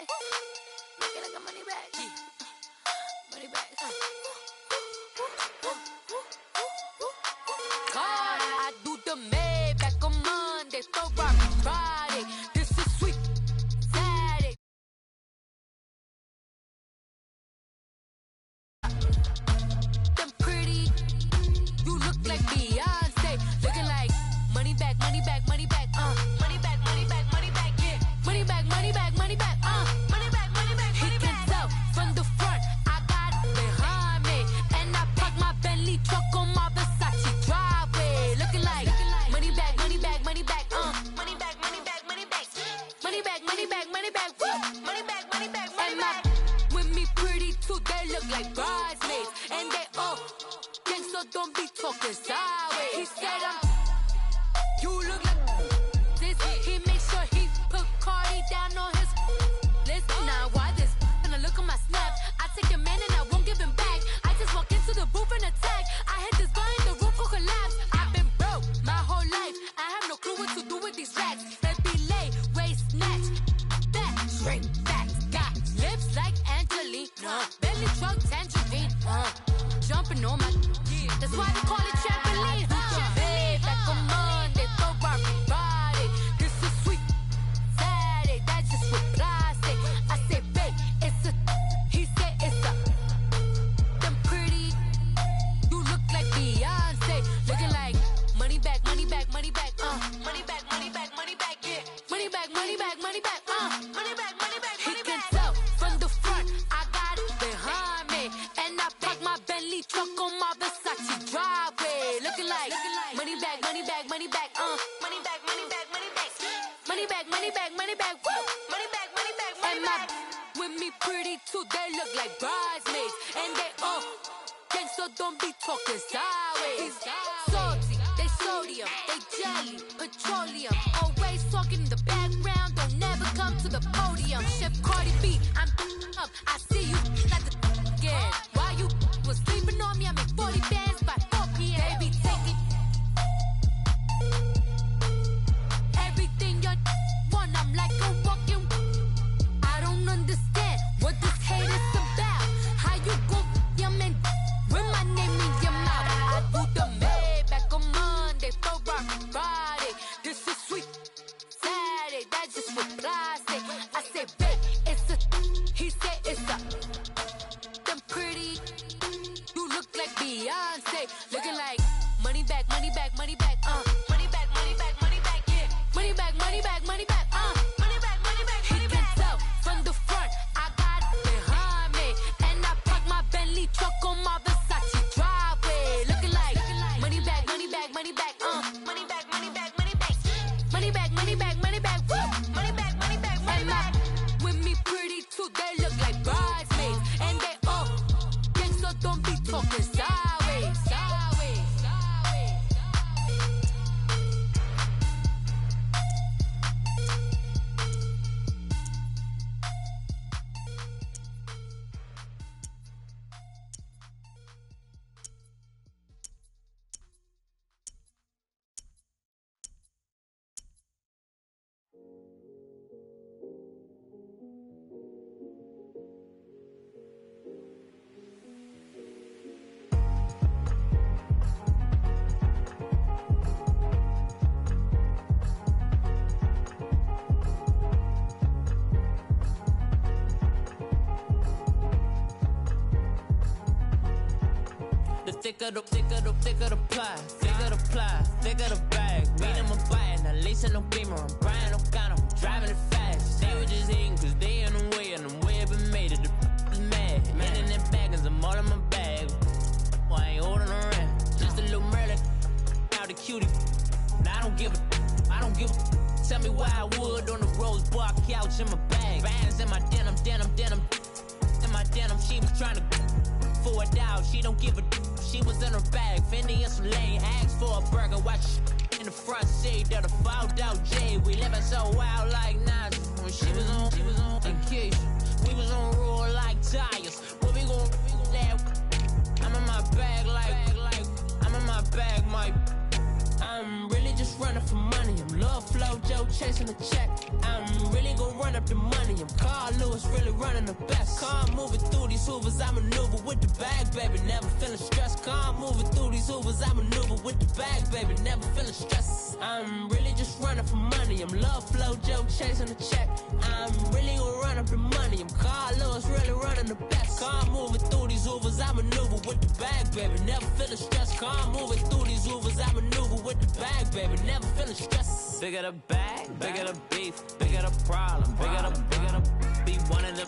bag. Make it like a money bag. Money bag. God, I do the Maybach on Monday, Ferrari Friday. This is sweet Saturday. Them pretty, you look like Beyonce. Looking like money back, money back, money back, money back, money back, money back, yeah. Money back, money back, money back, money back, money back, money back. He can tell from the front, I got it behind me, and I park my Bentley truck on my Versace driveway. Looking like money back, money back, money back, money back, money back, money back, money back, money back, money back, money back, money back, money back. With me pretty too, they look like bridesmaids, and they all gang, so don't be talking sideways. He said you look like this. He makes sure he put Cardi down on his list. Now why this? When I look at my snap, I take your man and I won't give him back. I just walk into the booth and attack. I hit this guy in the roof will collapse. I've been broke my whole life. I have no clue what to do with these racks. They be lay, waist snatch, back, straight back. Got lips like Angelina, belly truck tangerine, jumping on my. That's why they call it trampoline. Back on Monday, Ferrari Friday. This is sweet Saturday. That's just what I say. I say, babe, it's a. He said it's a. Them pretty, you look like Beyonce. Looking like money back, money back, money back, money back, money back, money back, yeah. Money back, money back, money back, money back, money back. He can tell from the front, I got it behind me, and I park my Bentley truck on my Versace driveway. Looking like money back, money back, money back, money back, money back, money back, money back, money back, money back, money back, money back, money back. With me pretty too, they look like bridesmaids, and they all gang, so don't be talking sideways. Salty, they sodium, they jelly, petroleum. Always talking in the background, don't never come to the podium. Chef Cardi B, I'm up, I see you at the again. Why you was sleeping on me? I make 40 bands by 4 p.m. They be taking everything you want. I'm like a walking. I don't understand what this hate is about. How you go, your man, with my name in your mouth. I do the Maybach on Monday, Ferrari Friday. This is sweet Saturday. That's just what I say. I say, babe, it's a. He said it's a. Them pretty, you look like Beyonce. Looking like money back, money back, money back, money back, money back, money back, yeah. Money back, money back, money back, money back, money back, money back. He can tell from the front, I got it behind me, and I park my Bentley truck on my Versace driveway. Looking like money back, money back, money back, money back, money back, money back, money back, money back, money back, money back, money back, money back. With me pretty too, they look like bridesmaids, and they all gang, so don't be talking sideways. Thicker the pie, thicker the bag. Meet them a bite, not lacing no beamer. I'm Brian O'Connor, I'm driving it fast. They were just hating cause they in the way, and the way I've been made it, the is mad. Man in them baggins, I'm all in my bag. Well, I ain't holding around, just a little Merlin, out the cutie. Now I don't give a, tell me why I would on the rose bar couch in my bag. Bands in my denim, in my denim, she was trying to for it out, she don't give a. She was in her bag, Fendi and some lane. Asked for a burger, watch in the front seat of the fouled out J. We living so wild like Nas. When she was on vacation, we was on roll like tires. What we gon' laugh? I'm in my bag like I'm in my bag, my. I'm really just running for money. I'm Love Flow Joe chasing the check. I'm really gonna run up the money. I'm Carl Lewis, really running the best. Car moving through these Hoovers, I maneuver with the bag, baby. Never feeling stressed. Car moving through these Hoovers, I maneuver with the bag, baby. Never feeling stressed. I'm really just running for money. I'm Love Flow Joe chasing the check. I'm really gonna run up the money. I'm Carl Lewis, really running the best. Car moving through these Hoovers, I maneuver with the bag, baby. Never feeling stressed. Car moving through these Hoovers, I maneuver with the bag, baby. Never feeling stressed. Bigger the bag, bigger the beef, bigger the problem, bigger the be one of the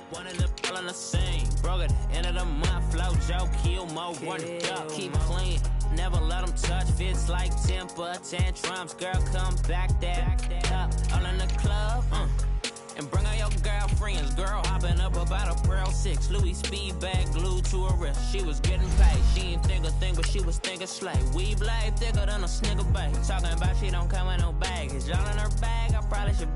all in the same. Broke at the end of the month, Flow Joe, kill mo, run it up, keep clean. Never let them touch, fits like temper tantrums. Girl, come back that up, all in the club, and bring all your girlfriends. Girl hopping up about a Pearl 6 Louis speed bag glued to her wrist. She was getting paid, she ain't think a thing, but she was thinking slay. We blade thicker than a snicker bag. Talking about she don't come with no baggage. All in her bag, I probably should.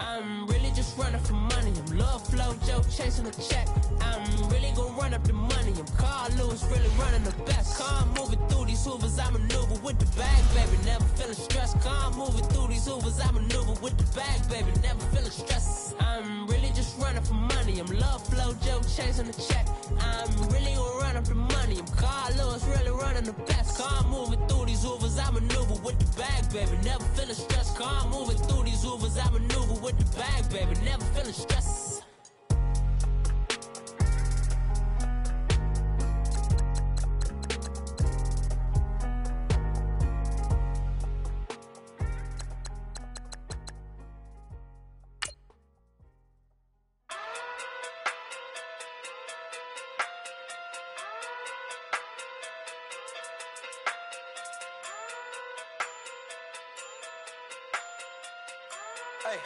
I'm really just running for money. I'm Love Flow Joe chasing a check. I'm really gonna run up the money. I'm Carl Lewis, really running the best. Car moving through these Hoovers, I maneuver with the bag, baby. Never feeling stressed. Car moving through these Hoovers, I maneuver with the bag, baby. Never feeling stressed. I'm really just running for money. I'm Love Flow Joe chasing the check. I'm really gonna run up the money. I'm Carl Lewis, really running the best. Car moving through these Hoovers, I maneuver with the bag, baby. Never feeling stressed. Car moving through these Hoovers, I maneuver with the bag, baby. Never feeling stressed. Hey.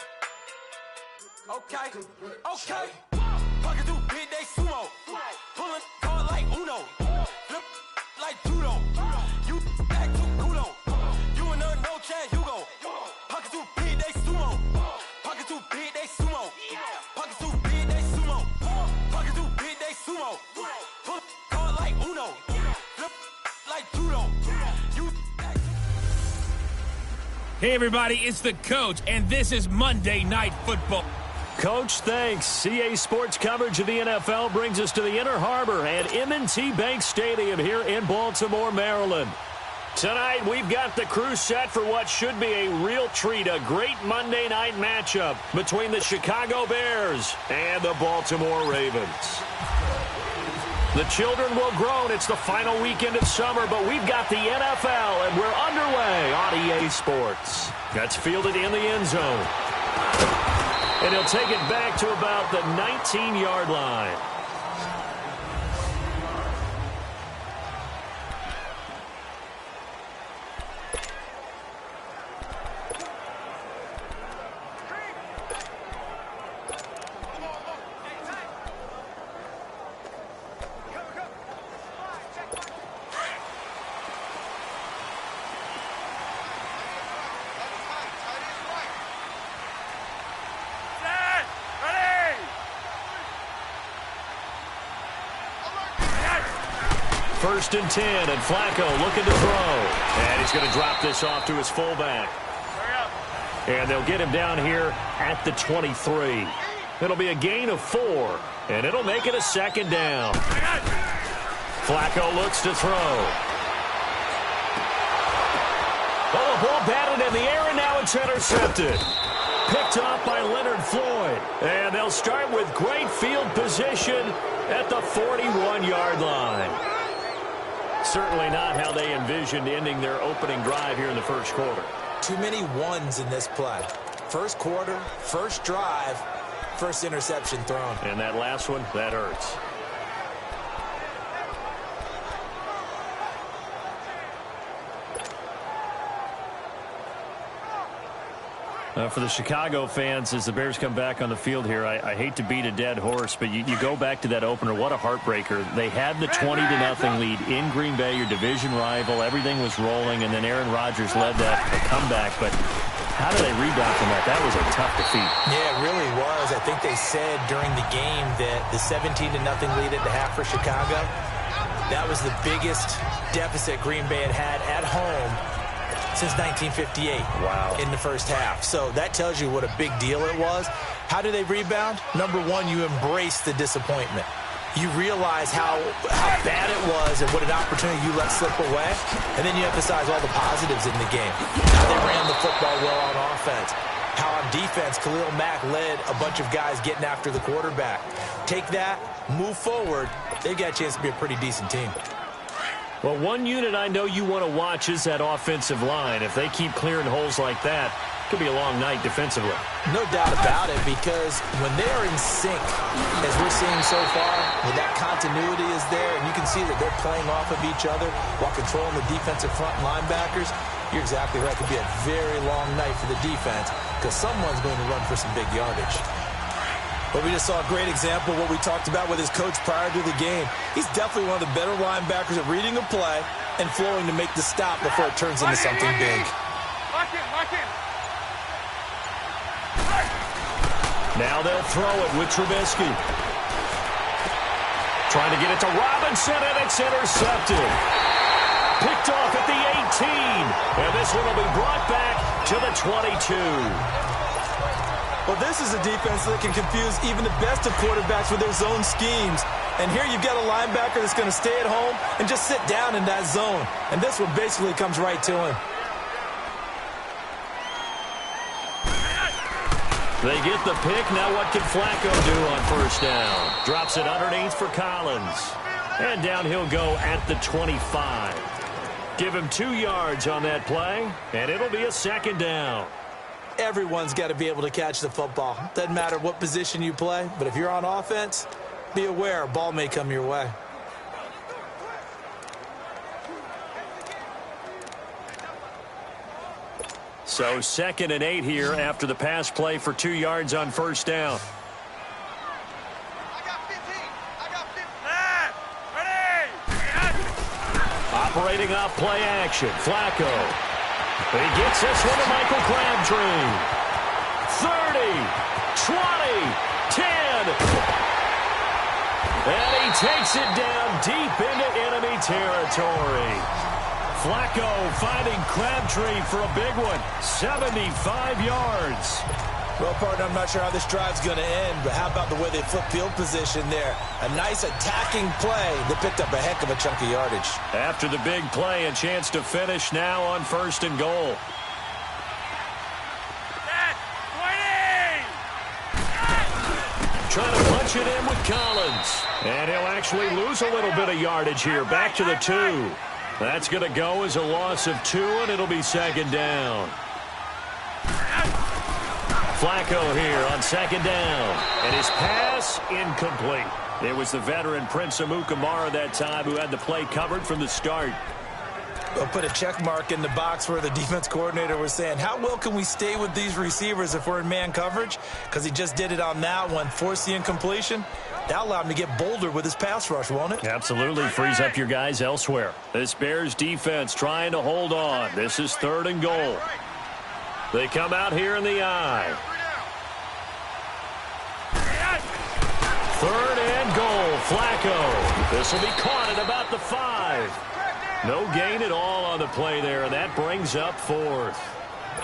Okay. Pocket through big day sumo. Pulling card like Uno. Flip like judo. You back to kudo. You and her no chance, you go. Pocket through big day sumo. Pocket through big day sumo. Pocket through big day sumo. Pocket through big day sumo. Pull card like Uno. Flip like judo. You back. Hey everybody, it's the Coach, and this is Monday Night Football. Coach, thanks. CA Sports coverage of the NFL brings us to the Inner Harbor at M&T Bank Stadium here in Baltimore, Maryland. Tonight, we've got the crew set for what should be a real treat, a great Monday night matchup between the Chicago Bears and the Baltimore Ravens. The children will groan. It's the final weekend of summer, but we've got the NFL, and we're underway on EA Sports. That's fielded in the end zone. And he'll take it back to about the 19-yard line. First and 10, and Flacco looking to throw. And he's going to drop this off to his fullback. And they'll get him down here at the 23. It'll be a gain of 4, and it'll make it a second down. Flacco looks to throw. Oh, the ball batted in the air, and now it's intercepted. Picked up by Leonard Floyd. And they'll start with great field position at the 41-yard line. Certainly not how they envisioned ending their opening drive here in the first quarter. Too many ones in this play. First quarter, first drive, first interception thrown. And that last one, that hurts. For the Chicago fans, as the Bears come back on the field here, I hate to beat a dead horse, but you go back to that opener. What a heartbreaker. They had the 20-0 lead in Green Bay, your division rival. Everything was rolling, and then Aaron Rodgers led that comeback. But how do they rebound from that? That was a tough defeat. Yeah, it really was. I think they said during the game that the 17-0 lead at the half for Chicago, that was the biggest deficit Green Bay had at home since 1958. Wow. In the first half. So that tells you what a big deal it was. How do they rebound? Number one, you embrace the disappointment. You realize how bad it was and what an opportunity you let slip away. And then you emphasize all the positives in the game. How they ran the football well on offense. How on defense, Khalil Mack led a bunch of guys getting after the quarterback. Take that, move forward. They've got a chance to be a pretty decent team. Well, one unit I know you want to watch is that offensive line. If they keep clearing holes like that, it could be a long night defensively. No doubt about it, because when they are in sync, as we're seeing so far, when that continuity is there, and you can see that they're playing off of each other while controlling the defensive front linebackers, you're exactly right. It could be a very long night for the defense because someone's going to run for some big yardage. But we just saw a great example of what we talked about with his coach prior to the game. He's definitely one of the better linebackers at reading a play and flowing to make the stop before it turns into something big. Now they'll throw it with Trubisky. Trying to get it to Robinson, and it's intercepted. Picked off at the 18. And this one will be brought back to the 22. Well, this is a defense that can confuse even the best of quarterbacks with their zone schemes. And here you've got a linebacker that's going to stay at home and just sit down in that zone. And this one basically comes right to him. They get the pick. Now what can Flacco do on first down? Drops it underneath for Collins. And down he'll go at the 25. Give him 2 yards on that play, and it'll be a second down. Everyone's got to be able to catch the football. Doesn't matter what position you play, but if you're on offense, be aware a ball may come your way. So 2nd and 8 here after the pass play for 2 yards on first down. Operating off play action. Flacco. He gets this one to Michael Crabtree. 30, 20, 10. And he takes it down deep into enemy territory. Flacco finding Crabtree for a big one. 75 yards. Well, partner, I'm not sure how this drive's going to end, but how about the way they flip field position there? A nice attacking play that picked up a heck of a chunk of yardage. After the big play, a chance to finish now on 1st and goal. Trying to punch it in with Collins. And he'll actually lose a little bit of yardage here. Back to the 2. That's going to go as a loss of 2, and it'll be second down. Flacco here on second down. And his pass incomplete. It was the veteran Prince Amukamara that time who had the play covered from the start. We'll put a check mark in the box where the defense coordinator was saying, how well can we stay with these receivers if we're in man coverage? Because he just did it on that one, forced the incompletion. That allowed him to get bolder with his pass rush, won't it? Absolutely. Frees up your guys elsewhere. This Bears defense trying to hold on. This is 3rd and goal. They come out here in the I. 3rd and goal. Flacco. This will be caught at about the 5. No gain at all on the play there, and that brings up 4th.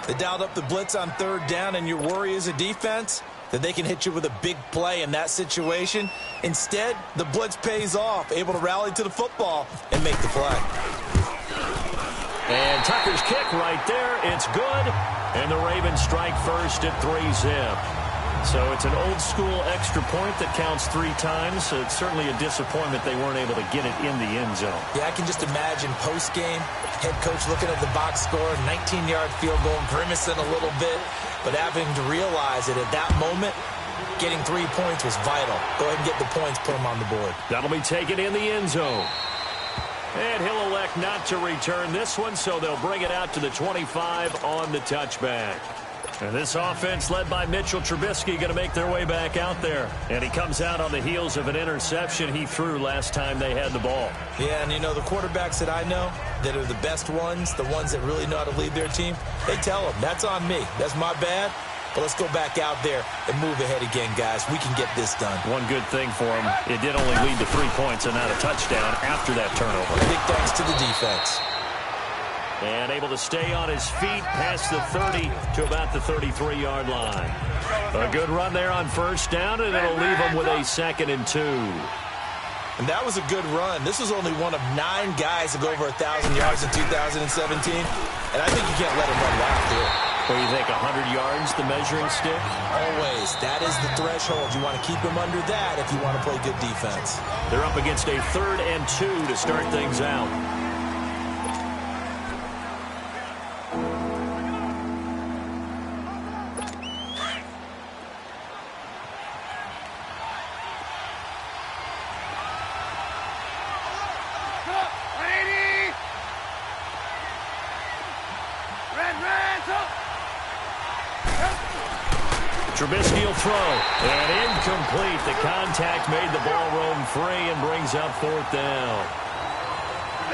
They dialed up the blitz on 3rd down, and your worry as a defense that they can hit you with a big play in that situation. Instead, the blitz pays off, able to rally to the football and make the play. And Tucker's kick right there. It's good. And the Ravens strike first at 3-zip. So it's an old-school extra point that counts 3 times. So it's certainly a disappointment they weren't able to get it in the end zone. Yeah, I can just imagine post-game, head coach looking at the box score, 19-yard field goal, grimacing a little bit, but having to realize that at that moment, getting 3 points was vital. Go ahead and get the points, put them on the board. That'll be taken in the end zone. And he'll elect not to return this one, so they'll bring it out to the 25 on the touchback. And this offense led by Mitchell Trubisky going to make their way back out there. And he comes out on the heels of an interception he threw last time they had the ball. Yeah, and you know, the quarterbacks that I know that are the best ones, the ones that really know how to lead their team, they tell them, that's on me. That's my bad. But let's go back out there and move ahead again, guys. We can get this done. One good thing for him, it did only lead to 3 points and not a touchdown after that turnover. Big thanks to the defense. and able to stay on his feet past the 30 to about the 33-yard line. A good run there on first down, and it'll leave him with a 2nd and 2. And that was a good run. This was only one of 9 guys to go over 1,000 yards in 2017, and I think you can't let him run wild here. What do you think, 100 yards, the measuring stick? Always. That is the threshold. You want to keep him under that if you want to play good defense. They're up against a 3rd and 2 to start things out. Trubisky will throw, and incomplete. The contact made the ball roam free and brings up 4th down.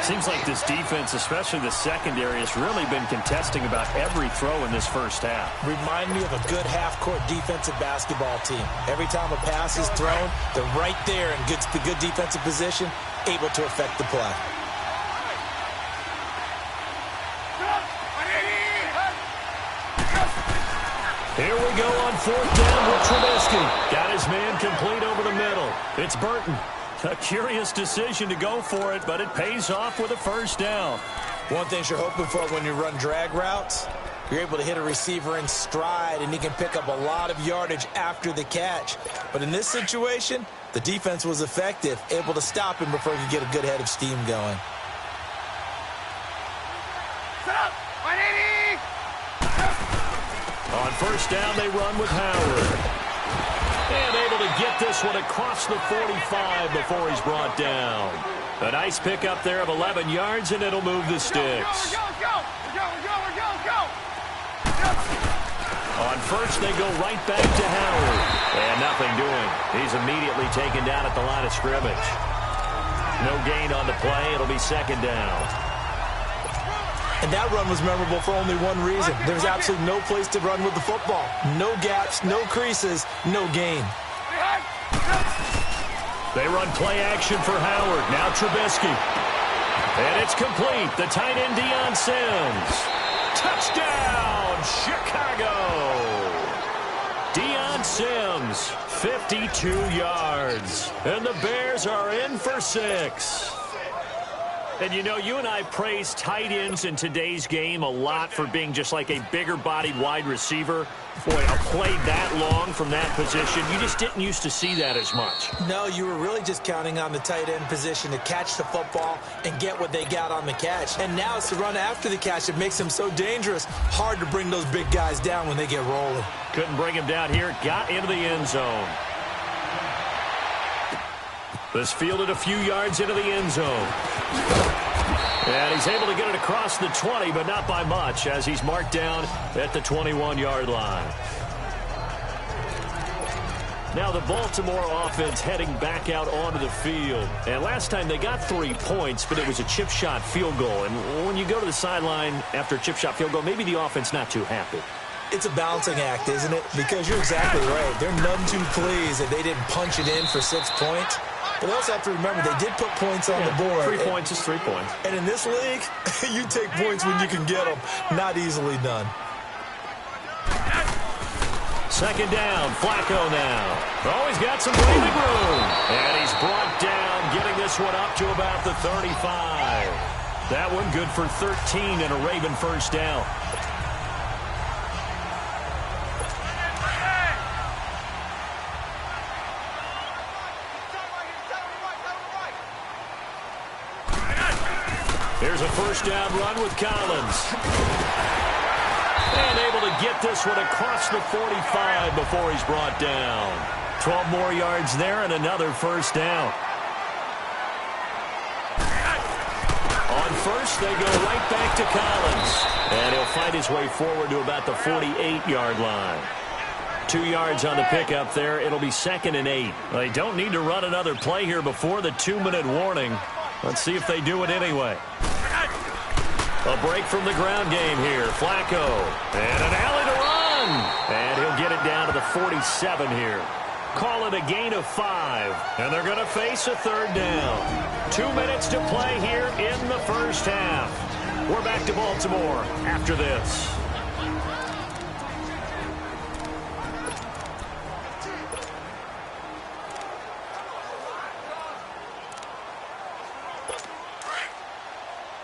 Seems like this defense, especially the secondary, has really been contesting about every throw in this first half. Remind me of a good half-court defensive basketball team. Every time a pass is thrown, they're right there in the good defensive position, able to affect the play. Here we go on 4th down with Trubisky. Got his man complete over the middle. It's Burton. A curious decision to go for it, but it pays off with a first down. One thing you're hoping for when you run drag routes, you're able to hit a receiver in stride, and he can pick up a lot of yardage after the catch. But in this situation, the defense was effective, able to stop him before he could get a good head of steam going. On first down, they run with Howard. And able to get this one across the 45 before he's brought down. A nice pickup there of 11 yards, and it'll move the sticks. On first, they go right back to Howard. And nothing doing. He's immediately taken down at the line of scrimmage. No gain on the play. It'll be 2nd down. And that run was memorable for only one reason. There's absolutely no place to run with the football. No gaps, no creases, no gain. They run play action for Howard. Now Trubisky. And it's complete. The tight end, Deion Sims. Touchdown, Chicago. Deion Sims, 52 yards. And the Bears are in for 6. And, you know, you and I praise tight ends in today's game a lot for being just like a bigger-bodied wide receiver. Boy, a play that long from that position, you just didn't used to see that as much. No, you were really just counting on the tight end position to catch the football and get what they got on the catch. And now it's the run after the catch that makes them so dangerous. Hard to bring those big guys down when they get rolling. Couldn't bring him down here. Got into the end zone. This fielded a few yards into the end zone. And he's able to get it across the 20, but not by much, as he's marked down at the 21-yard line. Now the Baltimore offense heading back out onto the field. And last time they got 3 points, but it was a chip shot field goal. And when you go to the sideline after a chip shot field goal, maybe the offense not too happy. It's a balancing act, isn't it? Because you're exactly right. They're none too pleased that they didn't punch it in for 6 points. But also have to remember, they did put points on the board. 3 points is 3 points. And in this league, you take points when you can get them. Not easily done. 2nd down, Flacco now. Oh, he's got some breathing room. And he's brought down, getting this one up to about the 35. That one good for 13 and a Raven first down. Here's a first down run with Collins. And able to get this one across the 45 before he's brought down. 12 more yards there and another first down. On first, they go right back to Collins. And he'll fight his way forward to about the 48-yard line. 2 yards on the pickup there. It'll be 2nd and 8. They don't need to run another play here before the 2-minute warning. Let's see if they do it anyway. A break from the ground game here. Flacco. And an alley to run. And he'll get it down to the 47 here. Call it a gain of 5. And they're going to face a 3rd down. 2 minutes to play here in the first half. We're back to Baltimore after this.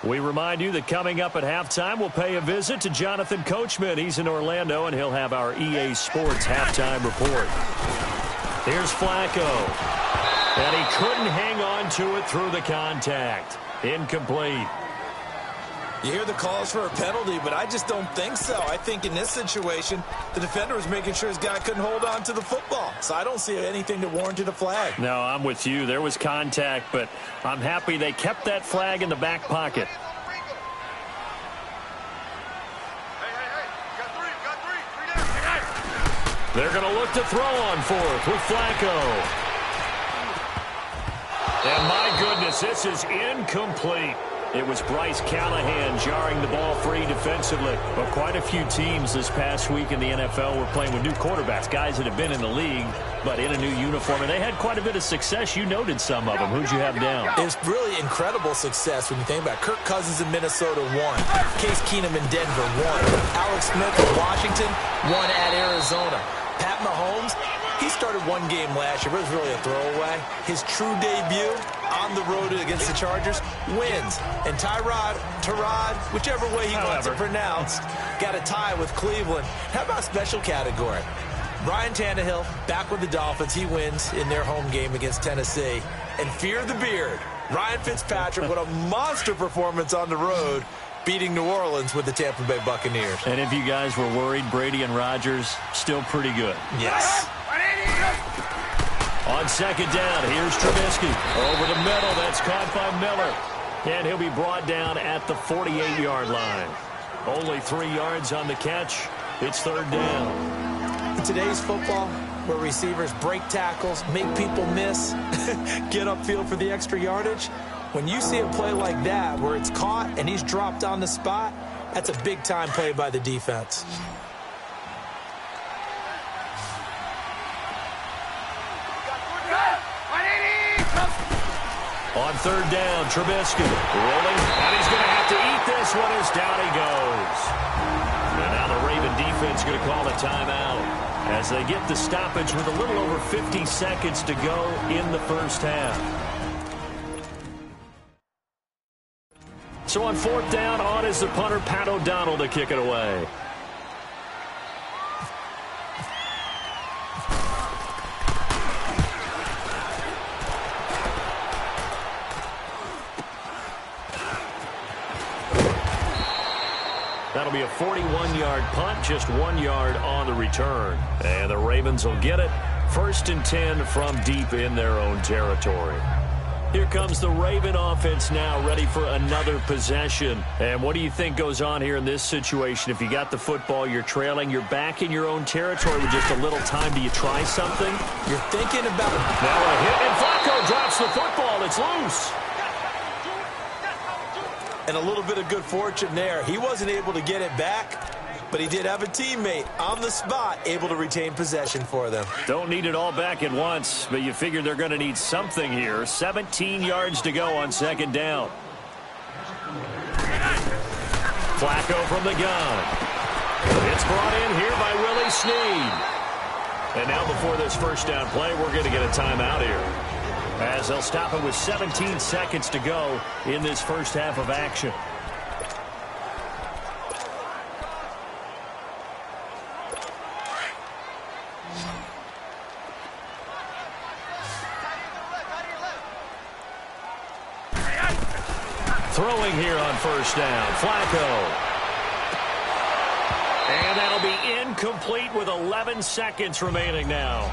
We remind you that coming up at halftime, we'll pay a visit to Jonathan Coachman. He's in Orlando, and he'll have our EA Sports halftime report. Here's Flacco. And he couldn't hang on to it through the contact. Incomplete. You hear the calls for a penalty, but I just don't think so. I think in this situation, the defender was making sure his guy couldn't hold on to the football. So I don't see anything that warranted a flag. No, I'm with you. There was contact, but I'm happy they kept that flag in the back pocket. They're going to look to throw on fourth with Flacco. And my goodness, this is incomplete. It was Bryce Callahan jarring the ball free defensively. But quite a few teams this past week in the NFL were playing with new quarterbacks, guys that have been in the league, but in a new uniform. And they had quite a bit of success. You noted some of them. Who'd you have down? It's really incredible success when you think about it. Kirk Cousins in Minnesota, 1. Case Keenum in Denver, 1. Alex Smith in Washington, 1 at Arizona. Pat Mahomes, he started one game last year, but it was really a throwaway. His true debut on the road against the Chargers wins. And Tyrod, whichever way he wants it pronounced, got a tie with Cleveland. How about special category? Ryan Tannehill back with the Dolphins. He wins in their home game against Tennessee. And fear the beard. Ryan Fitzpatrick, what a monster performance on the road, beating New Orleans with the Tampa Bay Buccaneers. And if you guys were worried, Brady and Rodgers still pretty good. Yes. On second down, here's Trubisky. Over the middle, that's caught by Miller. And he'll be brought down at the 48-yard line. Only 3 yards on the catch. It's third down. In today's football, where receivers break tackles, make people miss, get upfield for the extra yardage, when you see a play like that where it's caught and he's dropped on the spot, that's a big-time play by the defense. On third down, Trubisky rolling, and he's going to have to eat this one as down he goes. And now the Raven defense going to call a timeout as they get the stoppage with a little over 50 seconds to go in the first half. So on fourth down, on is the punter, Pat O'Donnell, to kick it away. That'll be a 41-yard punt, just 1 yard on the return. And the Ravens will get it. 1st and 10 from deep in their own territory. Here comes the Raven offense now, ready for another possession. And what do you think goes on here in this situation? If you got the football, you're trailing, you're back in your own territory with just a little time. Do you try something? You're thinking about it. Now a hit, and Flacco drops the football. It's loose. And a little bit of good fortune there. He wasn't able to get it back, but he did have a teammate on the spot able to retain possession for them. Don't need it all back at once, but you figure they're going to need something here. 17 yards to go on second down. Flacco from the gun. It's brought in here by Willie Snead. And now before this first down play, we're going to get a timeout here, as they'll stop it with 17 seconds to go in this first half of action. Throwing here on first down, Flacco. And that'll be incomplete with 11 seconds remaining now.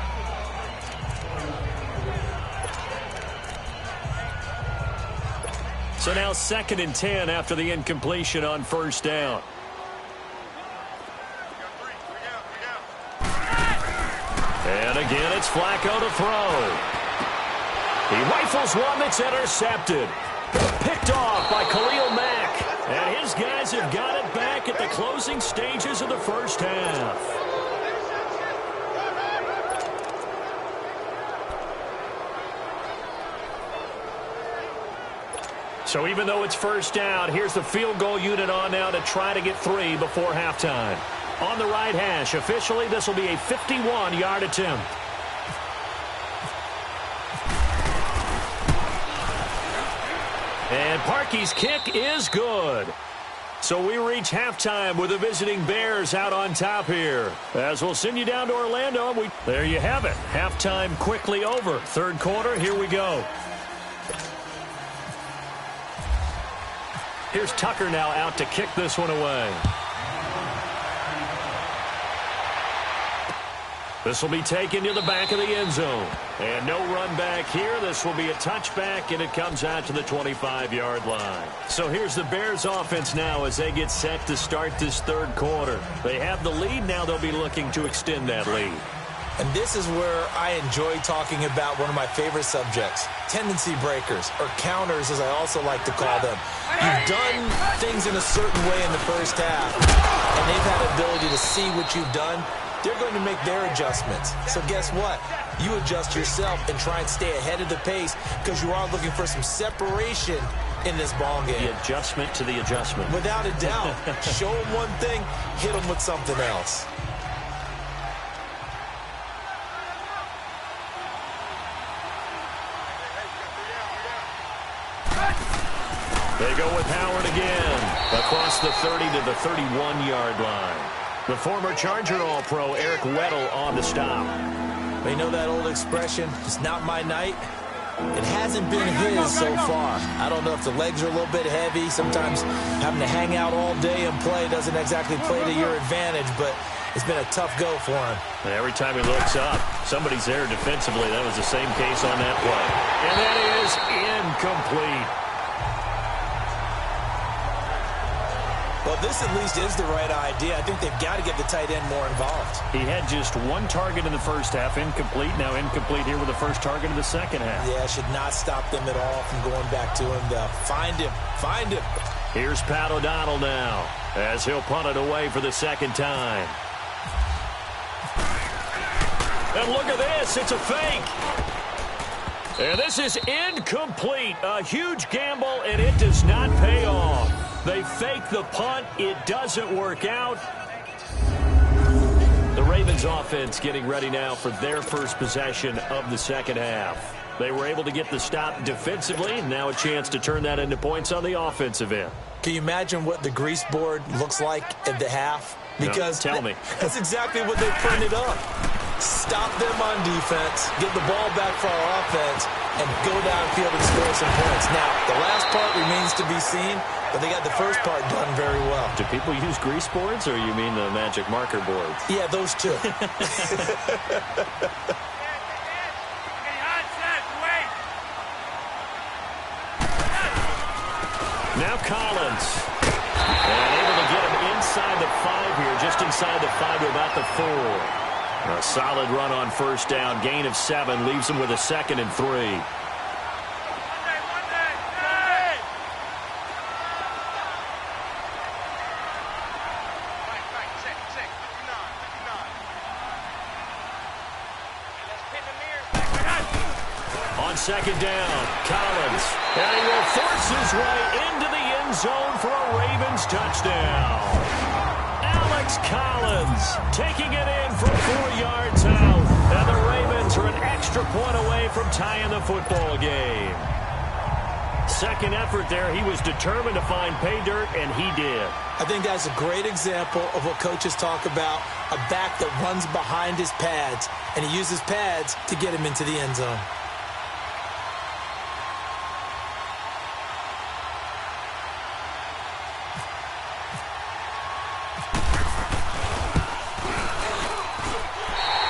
So now 2nd and 10 after the incompletion on first down. And again, it's Flacco to throw. He rifles one that's intercepted. Picked off by Khalil Mack. And his guys have got it back at the closing stages of the first half. So even though it's first down, here's the field goal unit on now to try to get 3 before halftime. On the right hash, officially this will be a 51-yard attempt. And Parkey's kick is good. So we reach halftime with the visiting Bears out on top here. As we'll send you down to Orlando. There you have it. Halftime quickly over. Third quarter, here we go. Here's Tucker now out to kick this one away. This will be taken to the back of the end zone. And no run back here. This will be a touchback, and it comes out to the 25-yard line. So here's the Bears offense now as they get set to start this third quarter. They have the lead. Now they'll be looking to extend that lead. And this is where I enjoy talking about one of my favorite subjects, tendency breakers, or counters as I also like to call them. You've done things in a certain way in the first half, and they've had the ability to see what you've done. They're going to make their adjustments. So guess what? You adjust yourself and try and stay ahead of the pace because you are looking for some separation in this ball game. The adjustment to the adjustment. Without a doubt. Show them one thing, hit them with something else. They go with Howard again. Across the 30 to the 31-yard line. The former Charger All-Pro Eric Weddle on the stop. You know that old expression, it's not my night? It hasn't been his so far. I don't know if the legs are a little bit heavy. Sometimes having to hang out all day and play doesn't exactly play to your advantage, but it's been a tough go for him. Every time he looks up, somebody's there defensively. That was the same case on that play. And that is incomplete. Well, this at least is the right idea. I think they've got to get the tight end more involved. He had just one target in the first half, incomplete. Now incomplete here with the first target in the second half. Yeah, should not stop them at all from going back to him. Find him. Find him. Here's Pat O'Donnell now as he'll punt it away for the second time. And look at this. It's a fake. And this is incomplete. A huge gamble, and it does not pay off. They fake the punt. It doesn't work out. The Ravens offense getting ready now for their first possession of the second half. They were able to get the stop defensively. Now a chance to turn that into points on the offensive end. Can you imagine what the grease board looks like at the half? Because no, tell me. That's exactly what they printed up. Stop them on defense, get the ball back for our offense, and go downfield and score some points. Now, the last part remains to be seen, but they got the first part done very well. Do people use grease boards, or you mean the magic marker boards? Yeah, those two. Now Collins. And able to get him inside the 5 here, just inside the 5 to about the 4. A solid run on first down. Gain of 7 leaves him with a 2nd and 3. On second down, Collins. And he will force his way into the end zone for a Ravens touchdown. Alex Collins taking it in from 4 yards out. And the Ravens are an extra point away from tying the football game. Second effort there, he was determined to find pay dirt, and he did. I think that's a great example of what coaches talk about, a back that runs behind his pads, and he uses pads to get him into the end zone.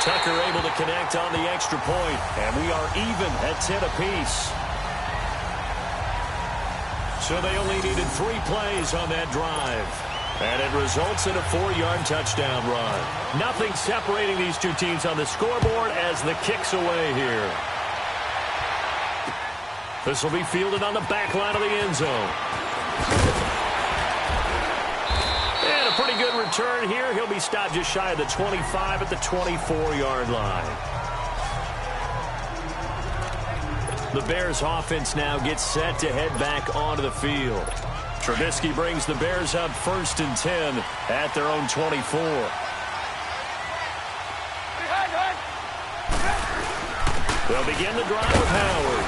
Tucker able to connect on the extra point, and we are even at 10 apiece. So they only needed 3 plays on that drive, and it results in a 4-yard touchdown run. Nothing separating these two teams on the scoreboard as the kick's away here. This will be fielded on the back line of the end zone. And a pretty good return here. He'll be stopped just shy of the 25 at the 24-yard line. The Bears offense now gets set to head back onto the field. Trubisky brings the Bears up 1st and 10 at their own 24. They'll begin the drive with Howard.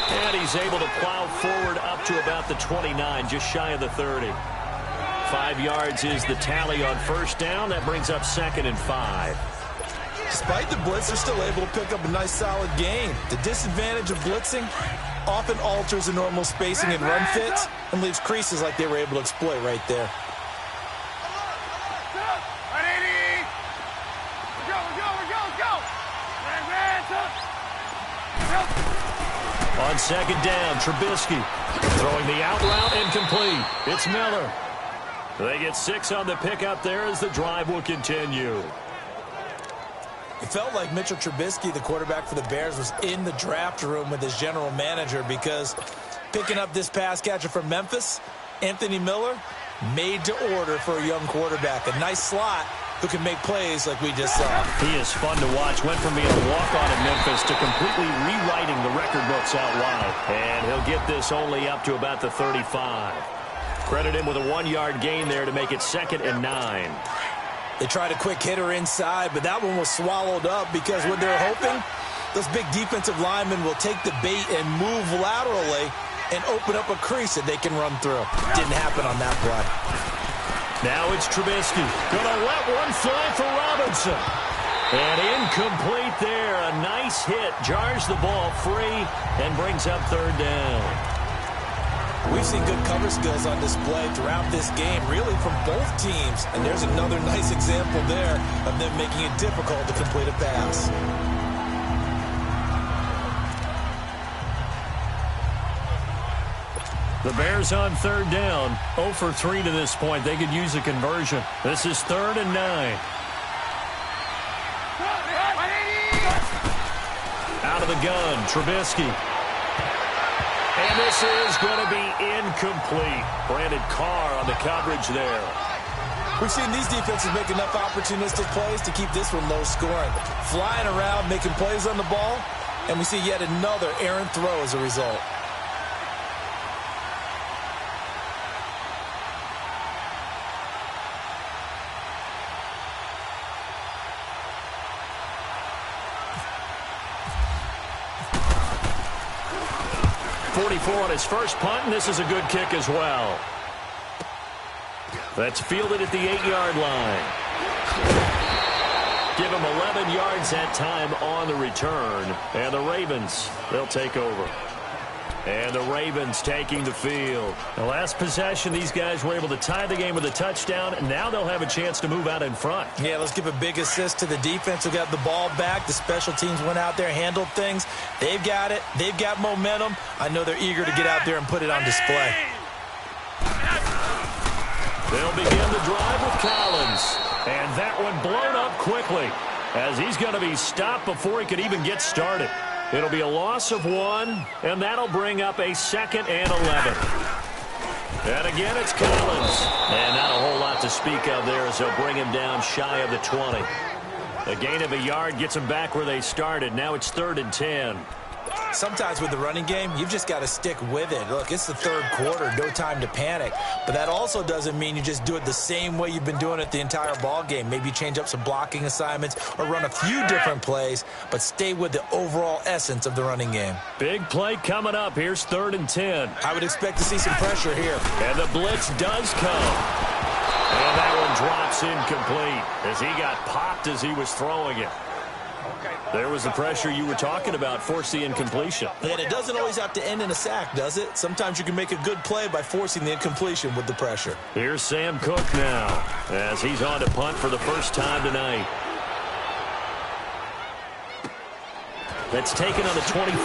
And he's able to plow forward up to about the 29, just shy of the 30. 5 yards is the tally on 1st down. That brings up 2nd and 5. Despite the blitz, they're still able to pick up a nice, solid gain. The disadvantage of blitzing often alters the normal spacing and run fits and leaves creases like they were able to exploit right there. On 2nd down, Trubisky throwing the out route incomplete. It's Miller. They get 6 on the pickup there as the drive will continue. It felt like Mitchell Trubisky, the quarterback for the Bears, was in the draft room with his general manager because picking up this pass catcher from Memphis, Anthony Miller, made to order for a young quarterback. A nice slot who can make plays like we just saw. He is fun to watch. Went from being a walk-on in Memphis to completely rewriting the record books out wide. And he'll get this only up to about the 35. Credit him with a 1-yard gain there to make it 2nd and 9. They tried a quick hitter inside, but that one was swallowed up because what they're hoping, those big defensive linemen will take the bait and move laterally and open up a crease that they can run through. Didn't happen on that play. Now it's Trubisky. Gonna let one fly for Robinson. And incomplete there. A nice hit. Jars the ball free and brings up 3rd down. We've seen good cover skills on display throughout this game, really from both teams. And there's another nice example there of them making it difficult to complete a pass. The Bears on 3rd down. 0 for 3 to this point. They could use a conversion. This is 3rd and 9. Out of the gun, Trubisky. And this is going to be incomplete. Brandon Carr on the coverage there. We've seen these defenses make enough opportunistic plays to keep this one low scoring. Flying around, making plays on the ball, and we see yet another errant throw as a result. On his first punt, and this is a good kick as well. That's fielded at the 8-yard line. Give him 11 yards that time on the return. And the Ravens, they'll take over. And the Ravens taking the field. The last possession, these guys were able to tie the game with a touchdown, and now they'll have a chance to move out in front. Yeah, let's give a big assist to the defense who got the ball back. The special teams went out there, handled things. They've got it. They've got momentum. I know they're eager to get out there and put it on display. They'll begin the drive with Collins. And that one blown up quickly as he's going to be stopped before he could even get started. It'll be a loss of 1, and that'll bring up a 2nd and 11. And again, it's Collins. And not a whole lot to speak of there as they'll bring him down shy of the 20. A gain of a yard gets them back where they started. Now it's 3rd and 10. Sometimes with the running game, you've just got to stick with it. Look, it's the 3rd quarter, no time to panic. But that also doesn't mean you just do it the same way you've been doing it the entire ball game. Maybe change up some blocking assignments or run a few different plays, but stay with the overall essence of the running game. Big play coming up. Here's 3rd and 10. I would expect to see some pressure here. And the blitz does come. And that one drops incomplete as he got popped as he was throwing it. There was the pressure you were talking about, force the incompletion. And it doesn't always have to end in a sack, does it? Sometimes you can make a good play by forcing the incompletion with the pressure. Here's Sam Cook now as he's on to punt for the first time tonight. That's taken on the 25.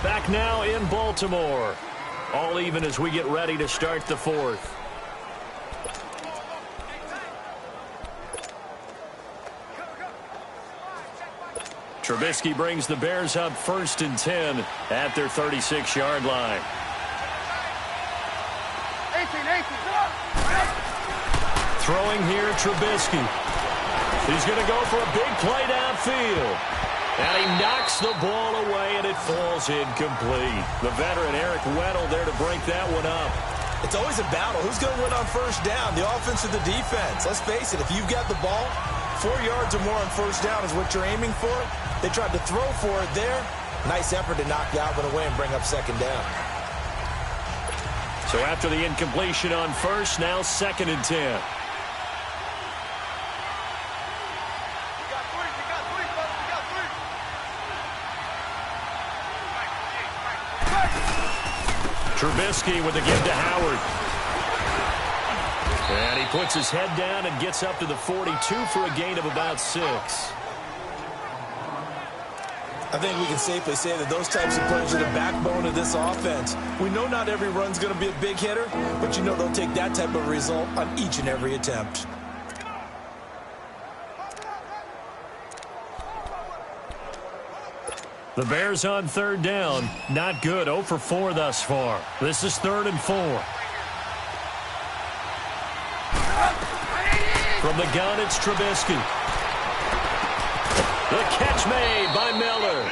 Back now in Baltimore. All even as we get ready to start the 4th. Trubisky brings the Bears up 1st and 10 at their 36-yard line. 18. Throwing here, Trubisky. He's going to go for a big play downfield. And he knocks the ball away, and it falls incomplete. The veteran Eric Weddle there to break that one up. It's always a battle. Who's going to win on first down, the offense or the defense? Let's face it, if you've got the ball, 4 yards or more on first down is what you're aiming for. They tried to throw for it there. Nice effort to knock Galvin away and bring up second down. So after the incompletion on first, now 2nd and 10. Trubisky with the give to Howard. And he puts his head down and gets up to the 42 for a gain of about 6. I think we can safely say that those types of players are the backbone of this offense. We know not every run's going to be a big hitter, but you know they'll take that type of result on each and every attempt. The Bears on 3rd down. Not good. 0 for 4 thus far. This is 3rd and 4. From the gun, it's Trubisky. The catch made by Miller.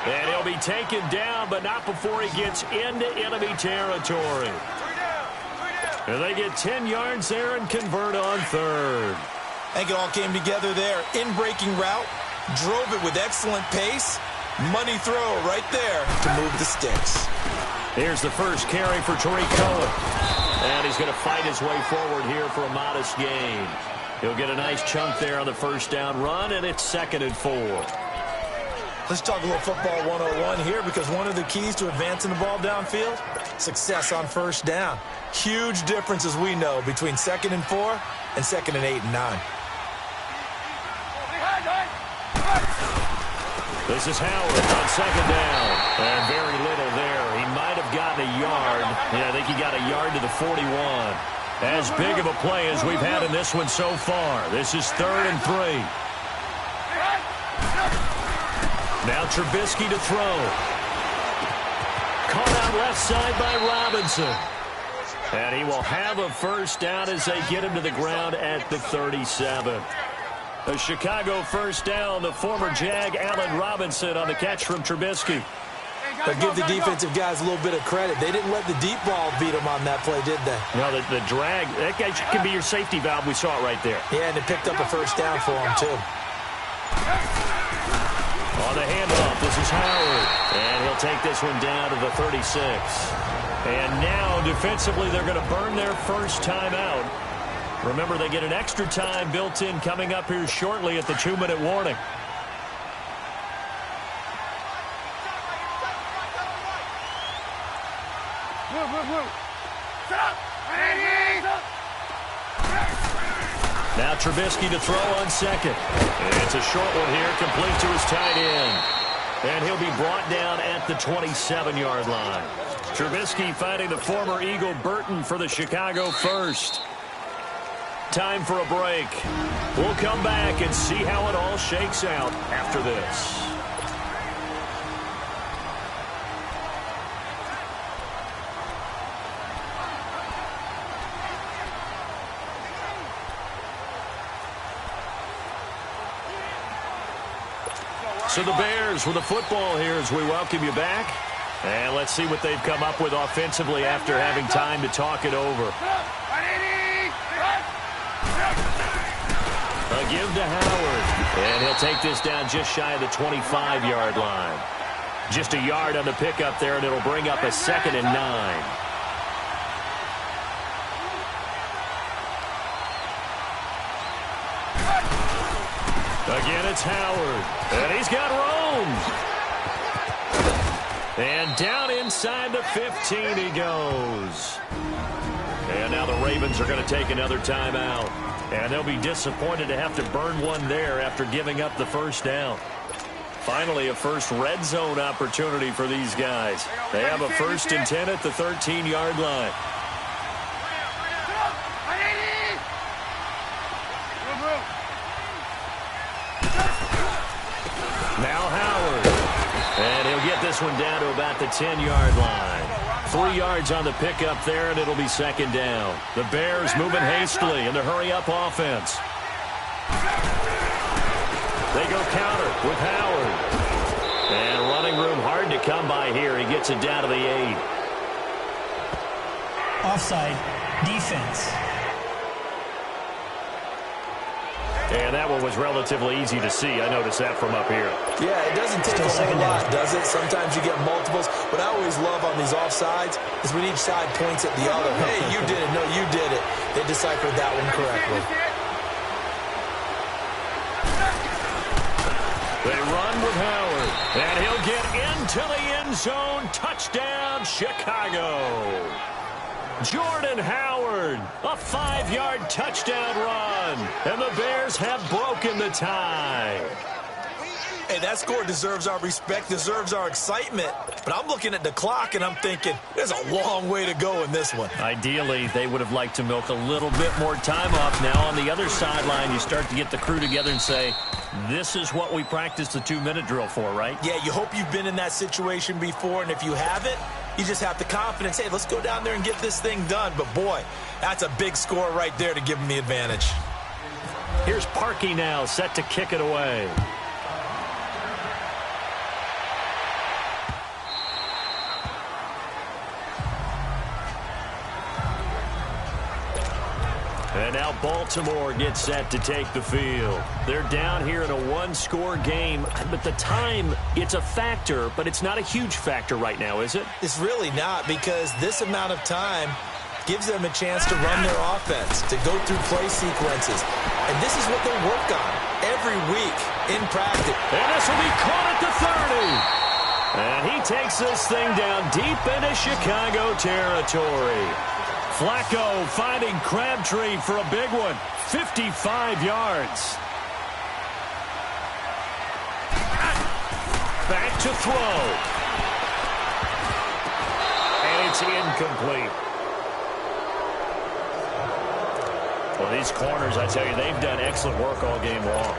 And he'll be taken down, but not before he gets into enemy territory. And they get 10 yards there and convert on 3rd. I think it all came together there. In-breaking route. Drove it with excellent pace. Money throw right there to move the sticks. Here's the first carry for Tariq Cohen. And he's going to fight his way forward here for a modest gain. He'll get a nice chunk there on the first down run, and it's 2nd and 4. Let's talk a little football 101 here, because one of the keys to advancing the ball downfield, success on first down. Huge difference, as we know, between 2nd and 4 and 2nd and 8 and 9. This is Howard on 2nd down. And very little there. He might have gotten a yard. Yeah, I think he got a yard to the 41. As big of a play as we've had in this one so far. This is 3rd and 3. Now Trubisky to throw. Caught out left side by Robinson. And he will have a first down as they get him to the ground at the 37. A Chicago first down, the former Jag Allen Robinson on the catch from Trubisky. But give the defensive guys a little bit of credit. They didn't let the deep ball beat them on that play, did they? No, the drag, that guy can be your safety valve. We saw it right there. Yeah, and it picked up a first down for him, too. On the handoff, this is Howard. And he'll take this one down to the 36. And now, defensively, they're going to burn their first time out. Remember, they get an extra time built in coming up here shortly at the 2-minute warning. Now Trubisky to throw on 2nd. And it's a short one here, complete to his tight end. And he'll be brought down at the 27-yard line. Trubisky finding the former Eagle Burton for the Chicago first. Time for a break. We'll come back and see how it all shakes out after this. So the Bears with the football here as we welcome you back. And let's see what they've come up with offensively after having time to talk it over. A give to Howard. And he'll take this down just shy of the 25-yard line. Just a yard on the pickup there, and it'll bring up a 2nd and 9. Again, it's Howard. And he's got room. And down inside the 15 he goes. And now the Ravens are going to take another timeout. And they'll be disappointed to have to burn one there after giving up the first down. Finally, a first red zone opportunity for these guys. They have a 1st and 10 at the 13-yard line. Now Howard. And he'll get this one down to about the 10-yard line. 3 yards on the pickup there, and it'll be 2nd down. The Bears moving hastily in the hurry-up offense. They go counter with Howard. And running room hard to come by here. He gets it down to the 8. Offside defense. And that one was relatively easy to see. I noticed that from up here. Yeah, it doesn't take a whole lot, does it? Sometimes you get multiples. What I always love on these offsides is when each side points at the other. Hey, you did it. No, you did it. They deciphered that one correctly. They run with Howard. And he'll get into the end zone. Touchdown, Chicago. Jordan Howard, a 5-yard touchdown run. And the Bears have broken the tie. Hey, that score deserves our respect, deserves our excitement. But I'm looking at the clock, and I'm thinking, there's a long way to go in this one. Ideally, they would have liked to milk a little bit more time off. Now, on the other sideline, you start to get the crew together and say, this is what we practiced the 2-minute drill for, right? Yeah, you hope you've been in that situation before, and if you haven't, you just have the confidence, hey, let's go down there and get this thing done. But, boy, that's a big score right there to give them the advantage. Here's Parkey now, set to kick it away. And now Baltimore gets set to take the field. They're down here in a one-score game, but the time, it's a factor, but it's not a huge factor right now, is it? It's really not, because this amount of time gives them a chance to run their offense, to go through play sequences. And this is what they work on every week in practice. And this will be caught at the 30. And he takes this thing down deep into Chicago territory. Flacco finding Crabtree for a big one. 55 yards. Back to throw. And it's incomplete. Well, these corners, I tell you, they've done excellent work all game long.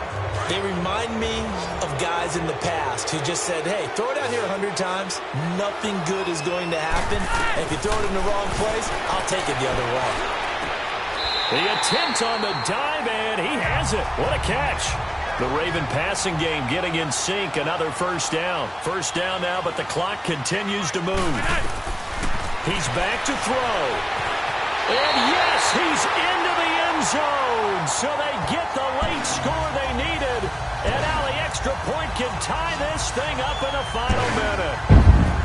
They remind me of guys in the past who just said, hey, throw it out here 100 times. Nothing good is going to happen. And if you throw it in the wrong place, I'll take it the other way. The attempt on the dive, and he has it. What a catch. The Raven passing game getting in sync. Another first down. First down now, but the clock continues to move. He's back to throw. And yes, he's into the end zone. So they get the late score they needed. And now the extra point can tie this thing up in the final minute.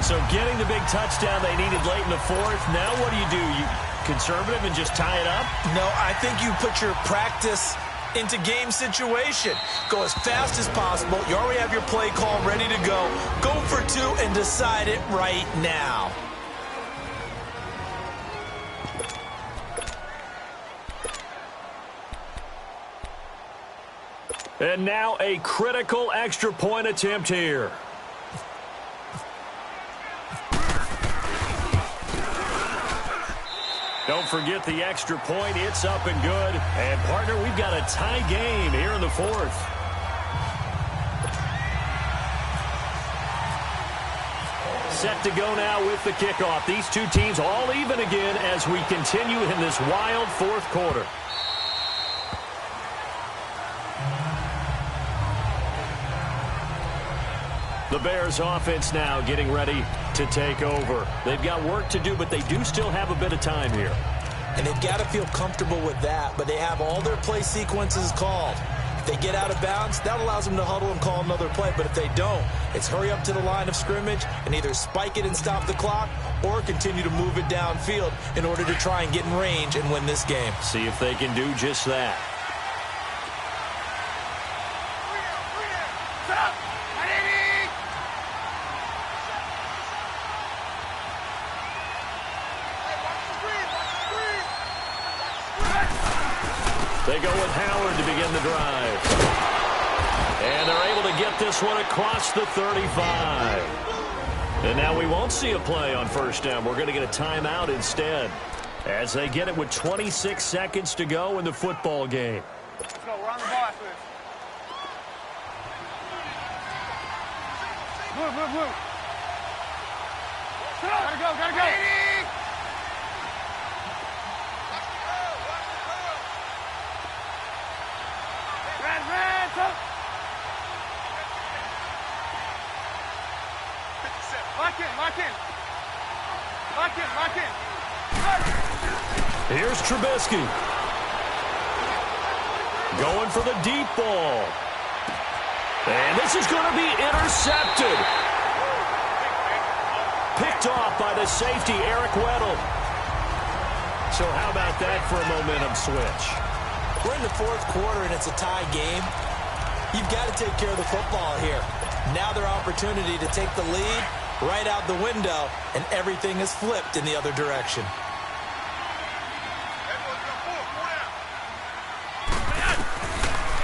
So getting the big touchdown they needed late in the fourth. Now what do? You conservative and just tie it up? No, I think you put your practice into game situation. Go as fast as possible. You already have your play call ready to go. Go for two and decide it right now. And now a critical extra point attempt here. Don't forget the extra point. It's up and good. And, partner, we've got a tie game here in the fourth. Set to go now with the kickoff. These two teams all even again as we continue in this wild fourth quarter. The Bears offense now getting ready to take over. They've got work to do, but they do still have a bit of time here. And they've got to feel comfortable with that, but they have all their play sequences called. If they get out of bounds, that allows them to huddle and call another play. But if they don't, it's hurry up to the line of scrimmage and either spike it and stop the clock or continue to move it downfield in order to try and get in range and win this game. See if they can do just that. They go with Howard to begin the drive. And they're able to get this one across the 35. And now we won't see a play on first down. We're going to get a timeout instead as they get it with 26 seconds to go in the football game. Let's go. We're on the ball after this. Move. Gotta go. Lock in. Lock in, lock in. Here's Trubisky. Going for the deep ball. And this is going to be intercepted. Picked off by the safety, Eric Weddle. So how about that for a momentum switch? We're in the fourth quarter, and it's a tie game. You've got to take care of the football here. Now their opportunity to take the lead right out the window, and everything is flipped in the other direction.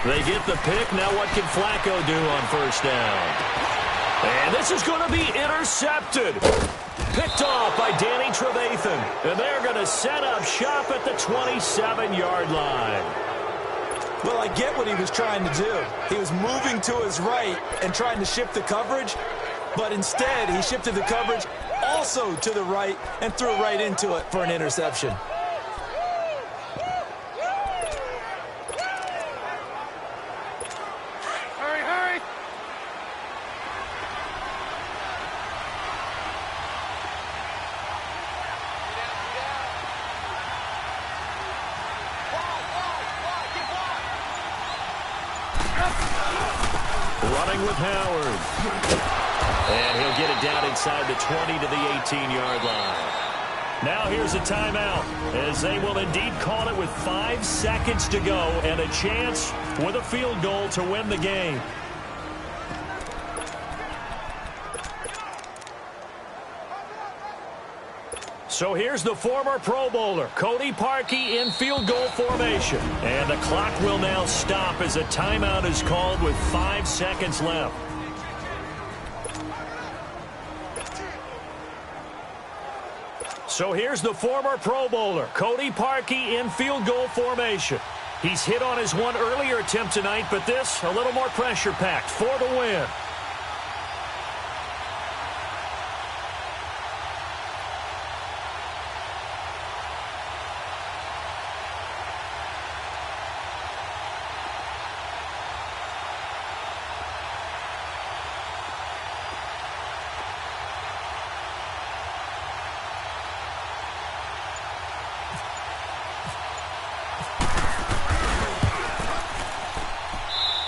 They get the pick. Now what can Flacco do on first down? And this is going to be intercepted. Picked off by Danny Trevathan. And they're going to set up shop at the 27-yard line. Well, I get what he was trying to do. He was moving to his right and trying to shift the coverage, but instead he shifted the coverage also to the right and threw right into it for an interception. Hurry, hurry. Running with Howard. And he'll get it down inside the 20 to the 18-yard line. Now here's a timeout, as they will indeed call it with 5 seconds to go and a chance with a field goal to win the game. So here's the former Pro Bowler, Cody Parkey, in field goal formation. And the clock will now stop as a timeout is called with 5 seconds left. So here's the former Pro Bowler, Cody Parkey, in field goal formation. He's hit on his one earlier attempt tonight, but this a little more pressure-packed for the win.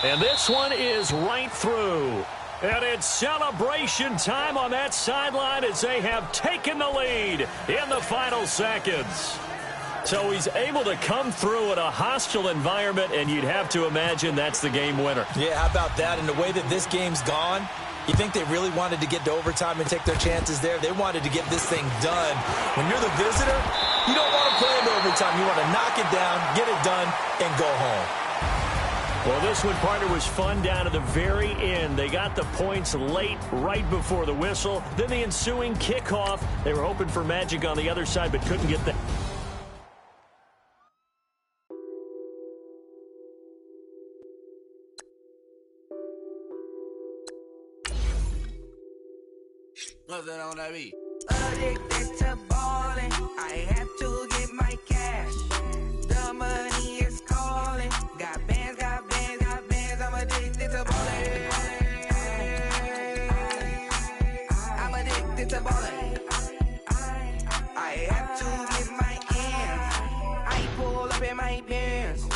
And this one is right through. And it's celebration time on that sideline as they have taken the lead in the final seconds. So he's able to come through in a hostile environment, and you'd have to imagine that's the game winner. Yeah, how about that? And the way that this game's gone, you think they really wanted to get to overtime and take their chances there? They wanted to get this thing done. When you're the visitor, you don't want to play in overtime. You want to knock it down, get it done, and go home. Well, this one, partner, was fun down to the very end. They got the points late, right before the whistle. Then the ensuing kickoff. They were hoping for magic on the other side, but couldn't get that. What's that on that beat? Addicted to ballin', I have to get my cash. The money is calling. Got bands, got bands, got bands. I'm addicted to ballin'. I'm addicted to ballin'. I have to get my ends. I pull up in my Benz,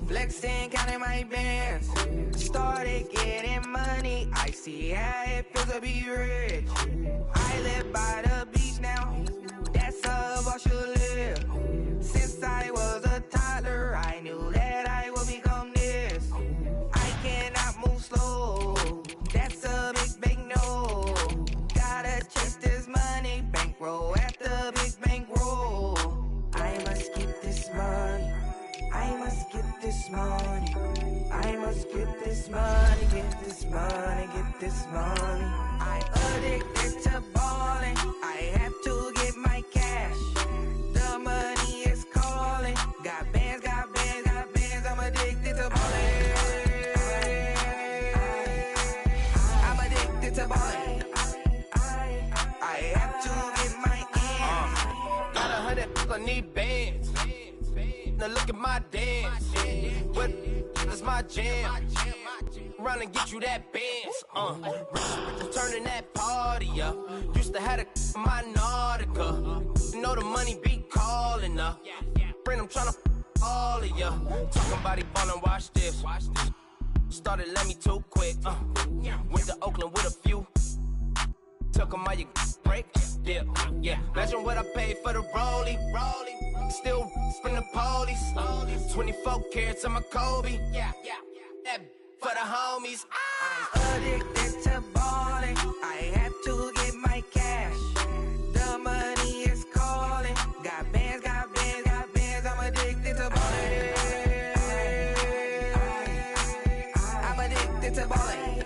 flexing, counting my bands. Started getting money. I see how it feels to be rich. I live by the beach now. That's how I should live. Since I was a toddler, I knew that I would become this. I cannot move slow. That's a big, big no. Gotta chase this money. Bankroll after big bankroll. I must get this money. I must get this money. I must get this money. Get this money. Get this money. I addicted to ballin'. I have to get my cash. The money is calling. Got bands, got bands, got bands. I'm addicted to ballin'. I'm addicted to ballin'. I have to get my ends. Got 100, I need bands. Now look at my dance. What is my jam. Run and get you that Benz. Turning that party up. Used to have a my Nautica. You know the money be calling up. Friend, I'm tryna all of ya. Talking about it, ballin', watch this. Started let me too quick. Went to Oakland with a few. Took 'em out your break. Dip. Yeah. Imagine what I paid for the rollie. Still from the police. 24 carats on my Kobe. Yeah. That for the homies. I'm addicted to ballin'. I have to get my cash. The money is calling. Got bands, got bands, got bands. I'm addicted to ballin'. I'm addicted to ballin'.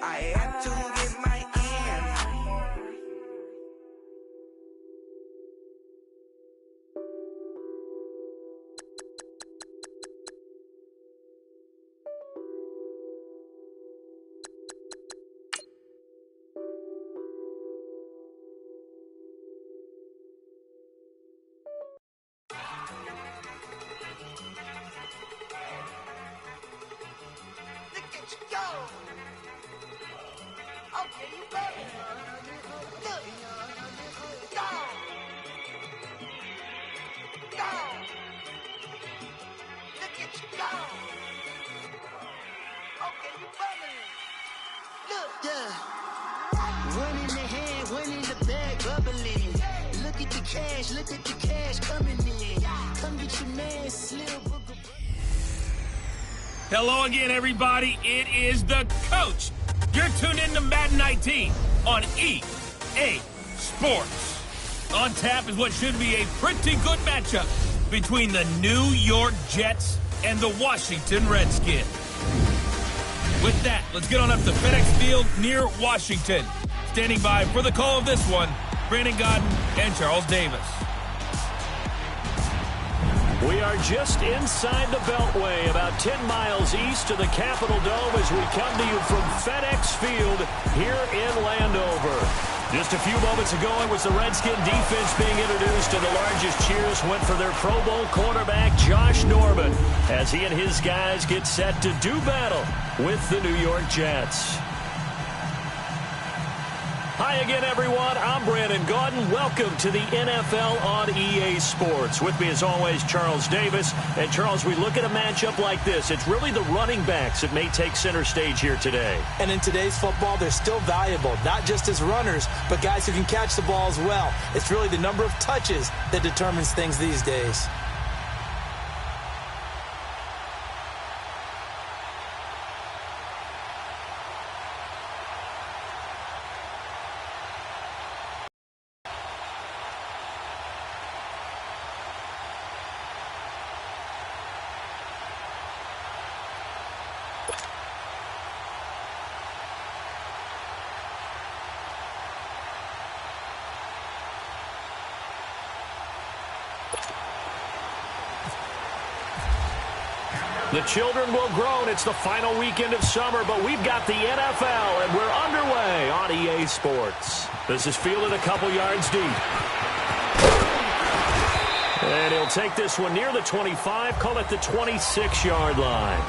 I have to get my ends. One in the hand, one in the bag, bubbling. Look at the cash coming in. Come get your man, Slim. Hello again, everybody. It is the coach. You're tuned in to Madden 19 on EA Sports. On tap is what should be a pretty good matchup between the New York Jets and the Washington Redskins. With that, let's get on up to FedEx Field near Washington. Standing by for the call of this one, Brandon Godden and Charles Davis. We are just inside the Beltway, about 10 miles east of the Capitol Dome as we come to you from FedEx Field here in Landover. Just a few moments ago, it was the Redskin defense being introduced, and the largest cheers went for their Pro Bowl quarterback, Josh Norman, as he and his guys get set to do battle with the New York Jets. Hi again, everyone. I'm Brandon Gaudin. Welcome to the NFL on EA Sports. With me, as always, Charles Davis. And, Charles, we look at a matchup like this. It's really the running backs that may take center stage here today. And in today's football, they're still valuable, not just as runners, but guys who can catch the ball as well. It's really the number of touches that determines things these days. The children will groan. It's the final weekend of summer, but we've got the NFL, and we're underway on EA Sports. This is fielded a couple yards deep. And he'll take this one near the 25, call it the 26-yard line.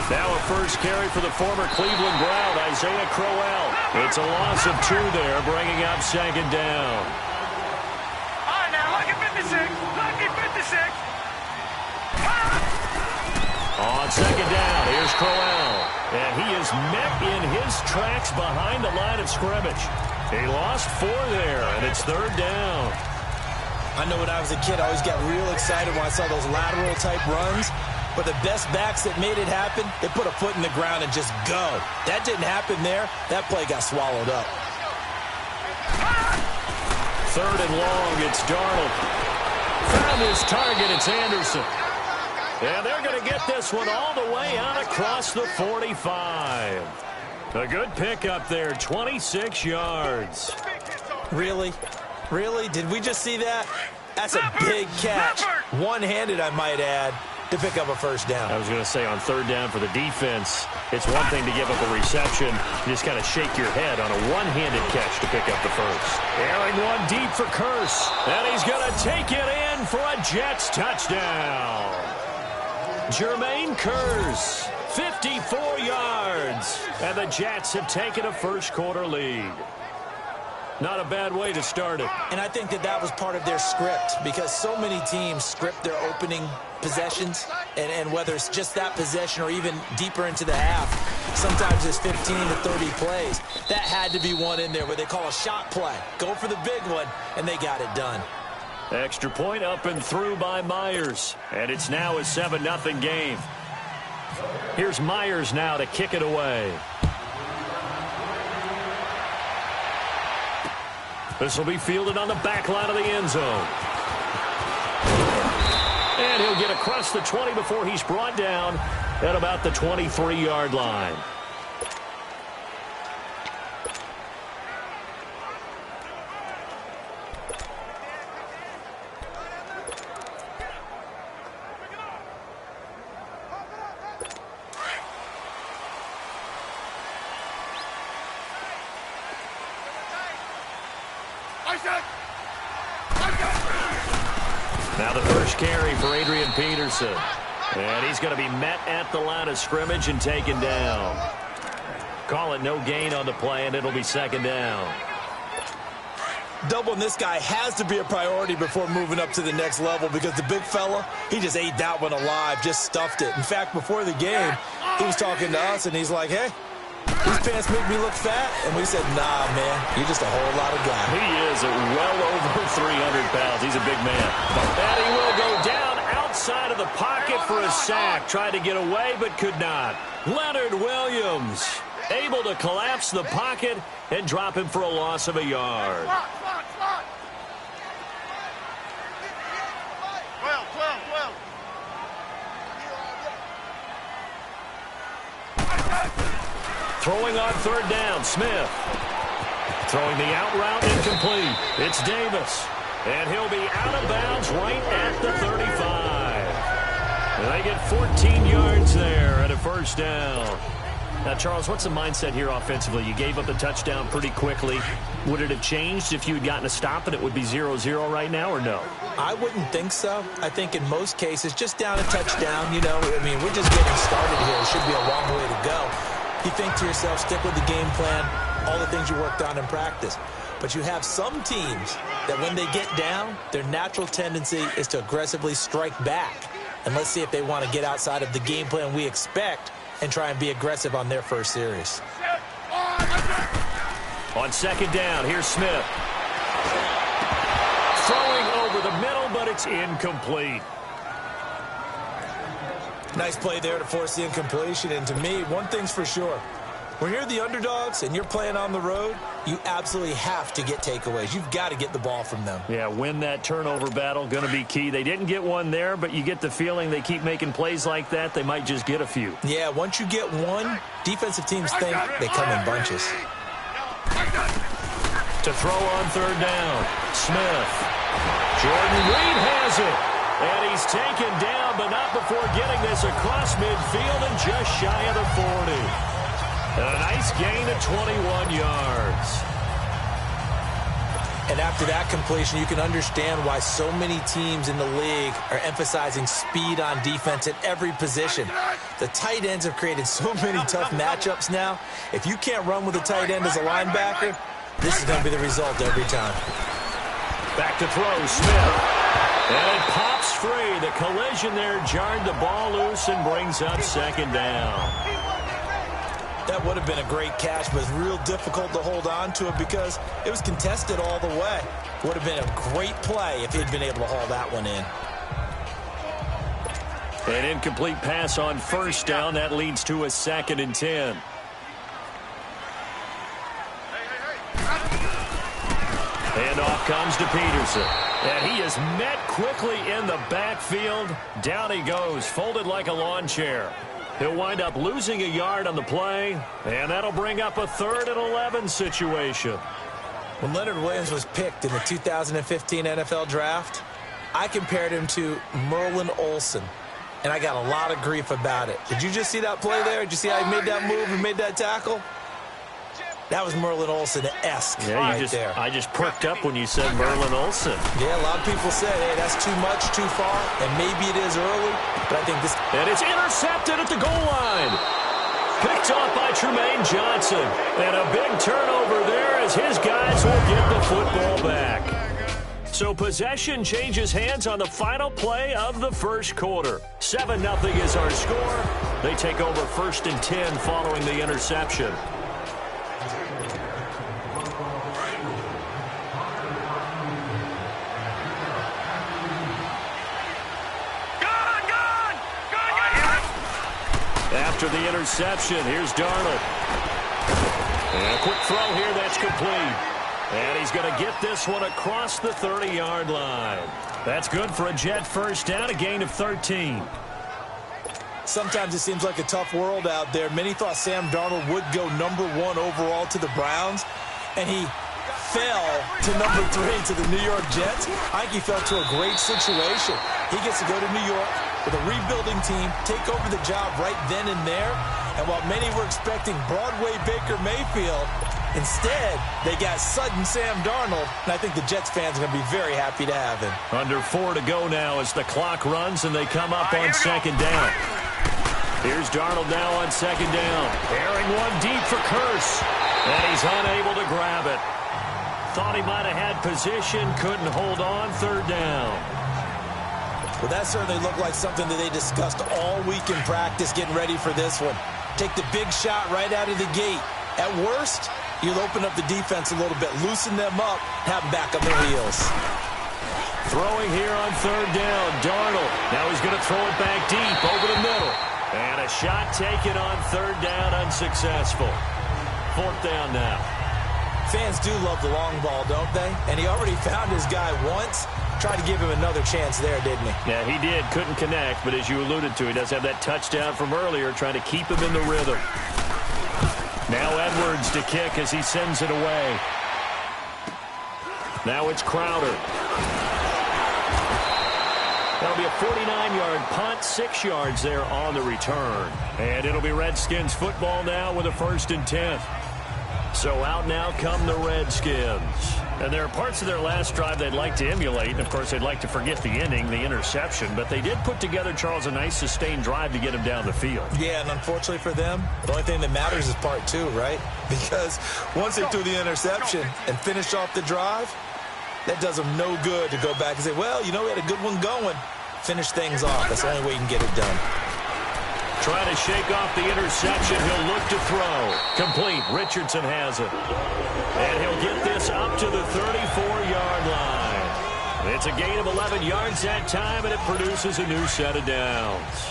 Now a first carry for the former Cleveland Brown, Isaiah Crowell. It's a loss of 2 there, bringing up second down. All right, now, lucky 56. Lucky 56. On second down, here's Crowell. And he is met in his tracks behind the line of scrimmage. He lost 4 there, and it's third down. I know when I was a kid, I always got real excited when I saw those lateral-type runs. But the best backs that made it happen, they put a foot in the ground and just go. That didn't happen there. That play got swallowed up. Third and long, it's Darnold. Found his target, it's Anderson. And they're going to get this one all the way out across the 45. A good pickup there, 26 yards. Really? Really? Did we just see that? That's a big catch. One-handed, I might add. to pick up a first down. I was going to say on third down for the defense, it's one thing to give up a reception. You just kind of shake your head on a one-handed catch to pick up the first. Airing one deep for Curse. And he's going to take it in for a Jets touchdown. Jermaine Curse, 54 yards. And the Jets have taken a first-quarter lead. Not a bad way to start it. And I think that was part of their script, because so many teams script their opening possessions, and whether it's just that possession or even deeper into the half, sometimes it's 15 to 30 plays. That had to be one in there where they call a shot play. Go for the big one, and they got it done. Extra point up and through by Myers. And it's now a 7-0 game. Here's Myers now to kick it away. This will be fielded on the back line of the end zone. And he'll get across the 20 before he's brought down at about the 23-yard line. Now the first carry for Adrian Peterson. And he's going to be met at the line of scrimmage and taken down. Call it no gain on the play, and it'll be second down. Doubling this guy has to be a priority before moving up to the next level, because the big fella, he just ate that one alive, just stuffed it. In fact, before the game, he was talking to us, and he's like, hey, these pants make me look fat. And we said, nah, man, you're just a whole lot of guy. He is well over 300 pounds. He's a big man. And he will go down outside of the pocket for a sack. Tried to get away, but could not. Leonard Williams able to collapse the pocket and drop him for a loss of a yard. 12. Throwing on third down, Smith. Throwing the out route, incomplete. It's Davis. And he'll be out of bounds right at the 35. And they get 14 yards there at a first down. Now, Charles, what's the mindset here offensively? You gave up the touchdown pretty quickly. Would it have changed if you had gotten a stop and it would be 0-0 right now, or no? I wouldn't think so. I think in most cases, just down a touchdown, you know, I mean, we're just getting started here. It should be a long way to go. You think to yourself, stick with the game plan, all the things you worked on in practice. But you have some teams that when they get down, their natural tendency is to aggressively strike back. And let's see if they want to get outside of the game plan we expect and try and be aggressive on their first series. On second down, here's Smith. Throwing over the middle, but it's incomplete. Nice play there to force the incompletion. And to me, one thing's for sure. When you're the underdogs and you're playing on the road, you absolutely have to get takeaways. You've got to get the ball from them. Yeah, win that turnover battle, going to be key. They didn't get one there, but you get the feeling they keep making plays like that, they might just get a few. Yeah, once you get one, defensive teams think they come in bunches. To throw on third down, Smith. Jordan Reed has it. And he's taken down, but not before getting this across midfield and just shy of the 40. And a nice gain of 21 yards. And after that completion, you can understand why so many teams in the league are emphasizing speed on defense at every position. The tight ends have created so many tough matchups now. If you can't run with a tight end as a linebacker, this is going to be the result every time. Back to throw, Smith. And it pops free. The collision there jarred the ball loose and brings up second down. That would have been a great catch, but it's real difficult to hold on to it because it was contested all the way. Would have been a great play if he'd been able to haul that one in. An incomplete pass on first down. That leads to a 2nd and 10. And off comes to Peterson. And he is met quickly in the backfield. Down he goes, folded like a lawn chair. He'll wind up losing a yard on the play, and that'll bring up a 3rd and 11 situation. When Leonard Williams was picked in the 2015 NFL Draft, I compared him to Merlin Olsen. and I got a lot of grief about it. Did you just see that play there? Did you see how he made that move and made that tackle? That was Merlin Olsen-esque there. I just perked up when you said Merlin Olsen. Yeah, a lot of people said, hey, that's too much, too far, and maybe it is early, but I think this... And it's intercepted at the goal line. Picked off by Tremaine Johnson. And a big turnover there as his guys will get the football back. So possession changes hands on the final play of the first quarter. 7-0 is our score. They take over 1st and 10 following the interception. After the interception, here's Darnold. And a quick throw here, that's complete. And he's going to get this one across the 30-yard line. That's good for a Jet first down, a gain of 13. Sometimes it seems like a tough world out there. Many thought Sam Darnold would go #1 overall to the Browns, and he fell to #3 to the New York Jets. I think he fell to a great situation. He gets to go to New York with a rebuilding team, take over the job right then and there. And while many were expecting Broadway Baker Mayfield, instead, they got sudden Sam Darnold, and I think the Jets fans are going to be very happy to have him. Under 4 to go now as the clock runs and they come up on 2nd down. Here's Darnold now on 2nd down. Airing one deep for Curse, and he's unable to grab it. Thought he might have had position, couldn't hold on, 3rd down. Well, that certainly looked like something that they discussed all week in practice getting ready for this one. Take the big shot right out of the gate. At worst, you'll open up the defense a little bit, loosen them up, have them back on their heels. Throwing here on 3rd down, Darnold. Now he's going to throw it back deep over the middle. And a shot taken on 3rd down, unsuccessful. 4th down now. Fans do love the long ball, don't they? And he already found his guy once. Tried to give him another chance there, didn't he? Yeah, he did. Couldn't connect, but as you alluded to, he does have that touchdown from earlier, trying to keep him in the rhythm. Now Edwards to kick as he sends it away. Now it's Crowder. That'll be a 49-yard punt, 6 yards there on the return. And it'll be Redskins football now with a 1st and 10. So out now come the Redskins. And there are parts of their last drive they'd like to emulate. And, of course, they'd like to forget the ending, the interception. But they did put together, Charles, a nice sustained drive to get him down the field. Yeah, and unfortunately for them, the only thing that matters is part 2, right? Because once they threw the interception and finished off the drive, that does them no good to go back and say, well, you know, we had a good one going. Finish things off. That's the only way you can get it done. Trying to shake off the interception. He'll look to throw. Complete. Richardson has it. And he'll get this up to the 34-yard line. It's a gain of 11 yards that time, and it produces a new set of downs.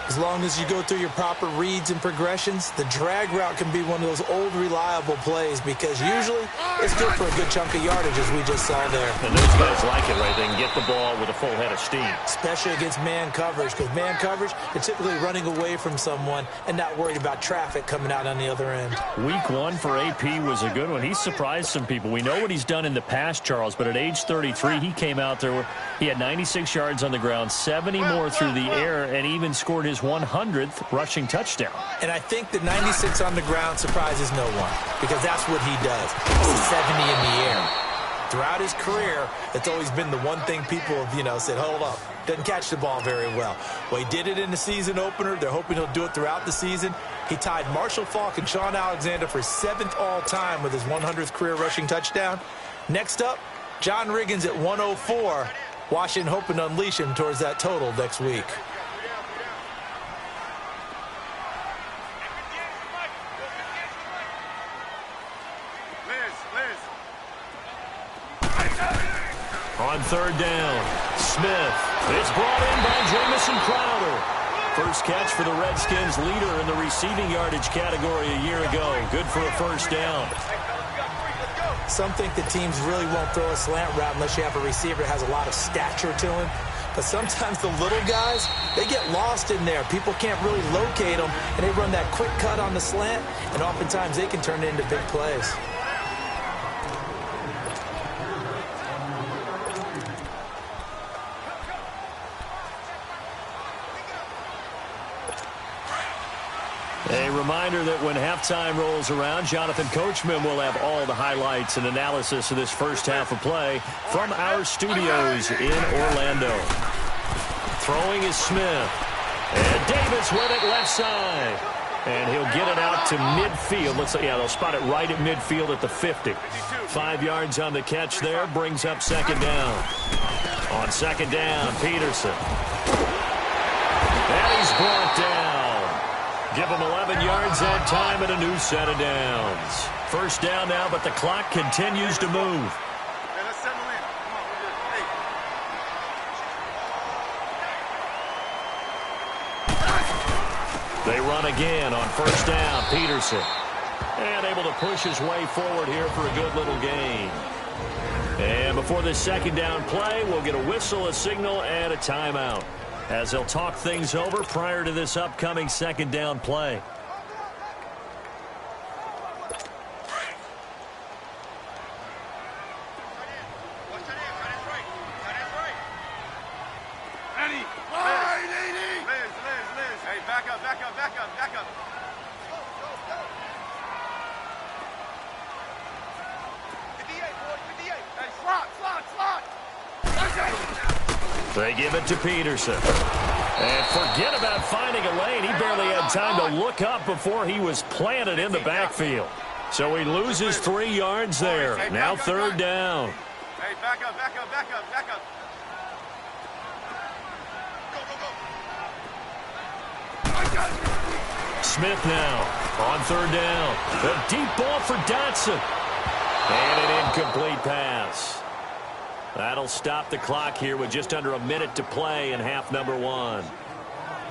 As long as you go through your proper reads and progressions, the drag route can be one of those old reliable plays because usually it's good for a good chunk of yardage, as we just saw there. And those guys like it, right? They can get the ball with a full head of steam. Especially against man coverage, because man coverage, they're typically running away from someone and not worried about traffic coming out on the other end. Week 1 for AP was a good one. He surprised some people. We know what he's done in the past, Charles, but at age 33, he came out there. He had 96 yards on the ground, 70 more through the air, and even scored his 100th rushing touchdown. And I think the 96 on the ground surprises no one because that's what he does. 70 in the air. Throughout his career, it's always been the one thing people have, said, hold up. Doesn't catch the ball very well. Well, he did it in the season opener. They're hoping he'll do it throughout the season. He tied Marshall Faulk and Sean Alexander for 7th all-time with his 100th career rushing touchdown. Next up, John Riggins at 104. Washington hoping to unleash him towards that total next week. On 3rd down, Smith. It's brought in by Jamison Crowder. First catch for the Redskins, leader in the receiving yardage category a year ago. Good for a 1st down. Some think the teams really won't throw a slant route unless you have a receiver that has a lot of stature to him. But sometimes the little guys, they get lost in there. People can't really locate them, and they run that quick cut on the slant, and oftentimes they can turn it into big plays. A reminder that when halftime rolls around, Jonathan Coachman will have all the highlights and analysis of this first half of play from our studios in Orlando. Throwing is Smith. And Davis with it left side. And he'll get it out to midfield. Looks like, yeah, they'll spot it right at midfield at the 50. 5 yards on the catch there. Brings up second down. On second down, Peterson. And he's brought down. Give him 11 yards that time and a new set of downs. First down now, but the clock continues to move. They run again on first down. Peterson. And able to push his way forward here for a good little gain. And before this second down play, we'll get a whistle, a signal, and a timeout, as they'll talk things over prior to this upcoming second down play. They give it to Peterson. And forget about finding a lane. He barely had time to look up before he was planted in the backfield. So he loses 3 yards there. Now third down. Hey, back up, back up, back up, back up. Smith now on third down. A deep ball for Dotson. And an incomplete pass. That'll stop the clock here with just under a minute to play in half number 1.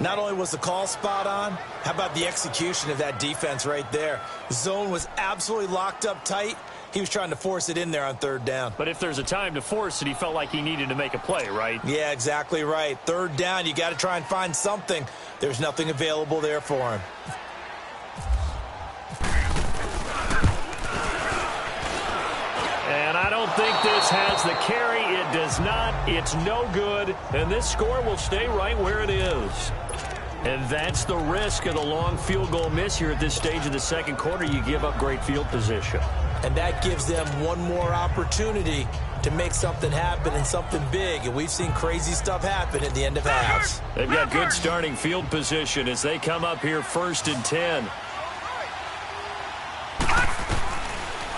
Not only was the call spot on, how about the execution of that defense right there? Zone was absolutely locked up tight. He was trying to force it in there on third down. But if there's a time to force it, he felt like he needed to make a play, right? Yeah, exactly right. Third down, you got to try and find something. There's nothing available there for him. And I don't think this has the carry. It does not. It's no good. And this score will stay right where it is. And that's the risk of the long field goal miss here at this stage of the second quarter. You give up great field position. And that gives them one more opportunity to make something happen and something big. And we've seen crazy stuff happen at the end of halves. They've got good starting field position as they come up here first and 10.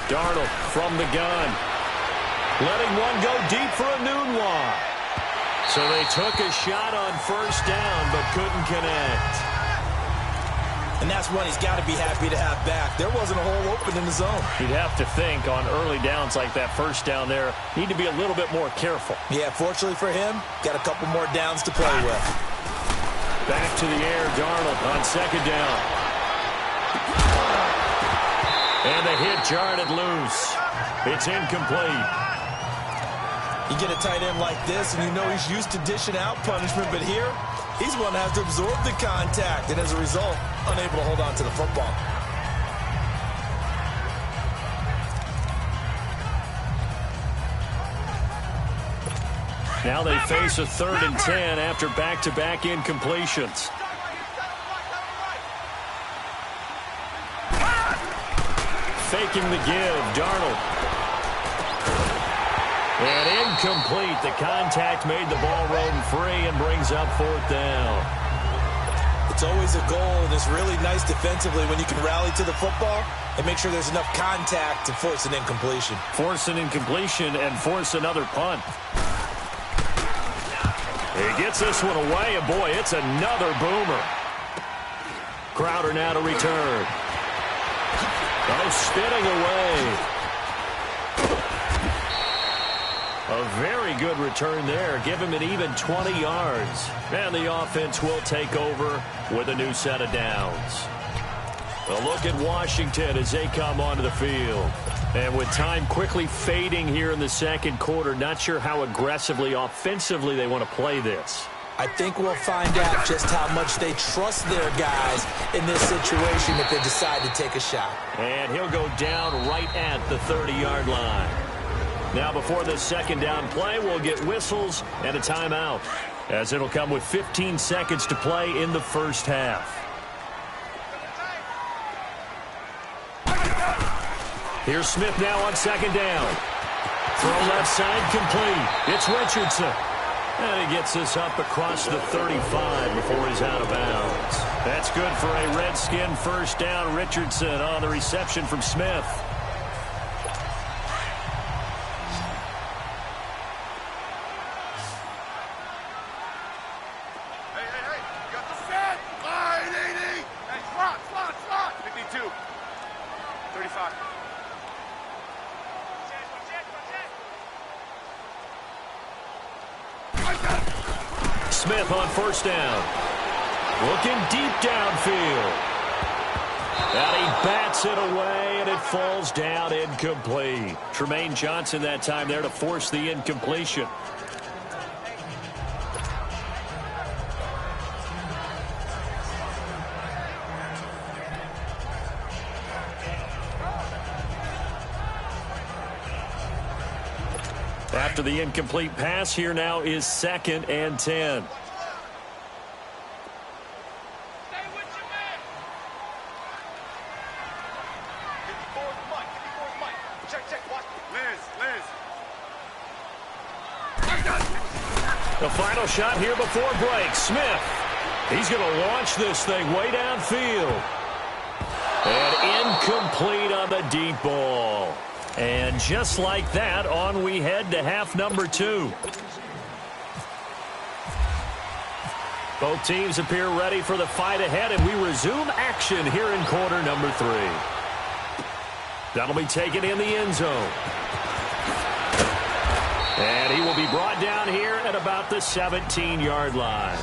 Darnold from the gun. Letting one go deep for a noon walk. So they took a shot on first down but couldn't connect. And that's one he's got to be happy to have back. There wasn't a hole open in the zone. You'd have to think on early downs like that first down there, need to be a little bit more careful. Yeah, fortunately for him, got a couple more downs to play with. Back to the air, Darnold on second down. And the hit jarred it loose. It's incomplete. You get a tight end like this, and you know he's used to dishing out punishment, but here, he's going to have to absorb the contact, and as a result, unable to hold on to the football. Now they face a 3rd and 10 after back-to-back incompletions. Faking the give, Darnold. And incomplete. The contact made the ball roam free and brings up 4th down. It's always a goal, and it's really nice defensively when you can rally to the football and make sure there's enough contact to force an incompletion. Force an incompletion and force another punt. He gets this one away, and boy, it's another boomer. Crowder now to return. Oh, spinning away. A very good return there. Give him an even 20 yards. And the offense will take over with a new set of downs. A look at Washington as they come onto the field. And with time quickly fading here in the second quarter, not sure how aggressively, offensively they want to play this. I think we'll find out just how much they trust their guys in this situation if they decide to take a shot. And he'll go down right at the 30-yard line. Now before this second down play, we'll get whistles and a timeout, as it'll come with 15 seconds to play in the first half. Here's Smith now on second down. Throw left side complete. It's Richardson. And he gets this up across the 35 before he's out of bounds. That's good for a Redskin first down. Richardson on the reception from Smith. Smith on first down. Looking deep downfield. And he bats it away, and it falls down incomplete. Tremaine Johnson that time there to force the incompletion. After the incomplete pass, here now is 2nd and 10. The final shot here before break. Smith. He's going to launch this thing way downfield. And incomplete on the deep ball. And just like that, on we head to half number 2. Both teams appear ready for the fight ahead, and we resume action here in quarter number 3. That'll be taken in the end zone. And he will be brought down here at about the 17-yard line.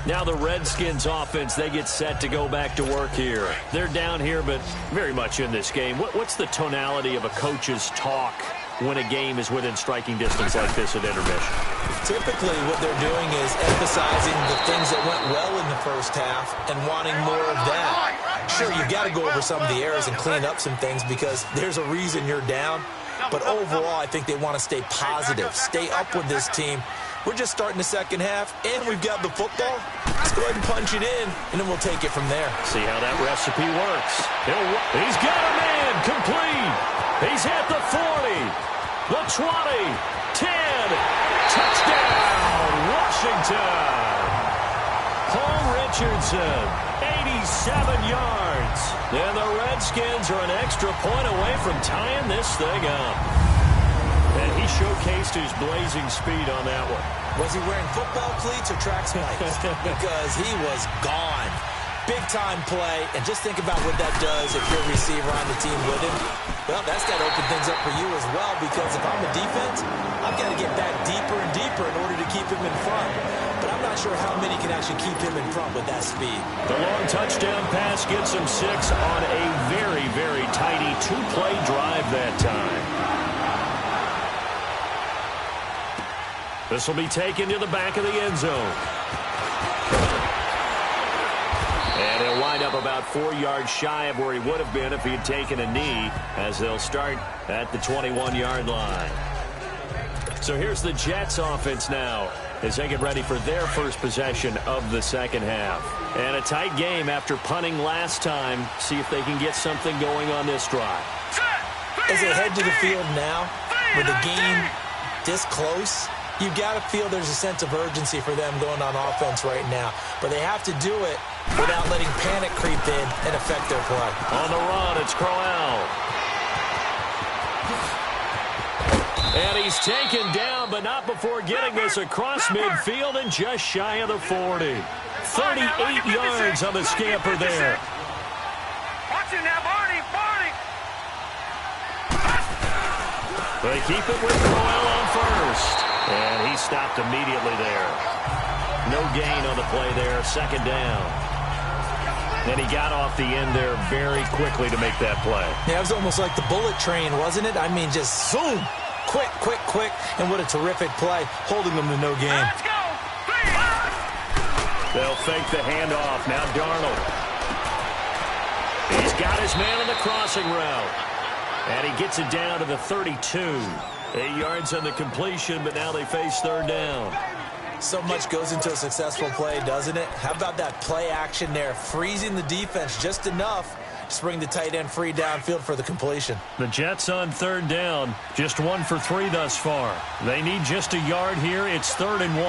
Now the Redskins offense, they get set to go back to work here. They're down here, but very much in this game. What's the tonality of a coach's talk when a game is within striking distance like this at intermission? Typically what they're doing is emphasizing the things that went well in the first half and wanting more of that. Sure, you've got to go over some of the errors and clean up some things because there's a reason you're down. But overall, I think they want to stay positive, stay up with this team. We're just starting the second half, and we've got the football. Let's go ahead and punch it in, and then we'll take it from there. See how that recipe works. He's got a man complete. He's at the 40, the 20, 10. Touchdown, Washington. Paul Richardson, 87 yards. And the Redskins are an extra point away from tying this thing up. And he showcased his blazing speed on that one. Was he wearing football cleats or track spikes? Because he was gone. Big-time play. And just think about what that does if you're a receiver on the team with him. Well, that's got to open things up for you as well, because if I'm a defense, I've got to get back deeper and deeper in order to keep him in front. But I'm not sure how many can actually keep him in front with that speed. The long touchdown pass gets him 6 on a very, very tidy 2-play drive that time. This will be taken to the back of the end zone. And he'll wind up about 4 yards shy of where he would have been if he had taken a knee, as they'll start at the 21-yard line. So here's the Jets offense now as they get ready for their first possession of the second half. And a tight game after punting last time. See if they can get something going on this drive. As they head to the field now, with the game this close, you've got to feel there's a sense of urgency for them going on offense right now. But they have to do it without letting panic creep in and affect their play. On the run, it's Crowell. And he's taken down, but not before getting this across midfield and just shy of the 40. 38 yards on the scamper there. Watch it now, Barney. They keep it with Crowell on first. And he stopped immediately there. No gain on the play there, second down. And he got off the end there very quickly to make that play. Yeah, it was almost like the bullet train, wasn't it? I mean, just zoom. Quick. And what a terrific play, holding them to no gain. Let's go. They'll fake the handoff. Now Darnold. He's got his man on the crossing route. And he gets it down to the 32. 8 yards on the completion, but now they face third down. So much goes into a successful play, doesn't it? How about that play action there, freezing the defense just enough to bring the tight end free downfield for the completion. The Jets on third down, just 1 for 3 thus far. They need just a yard here. It's 3rd and 1.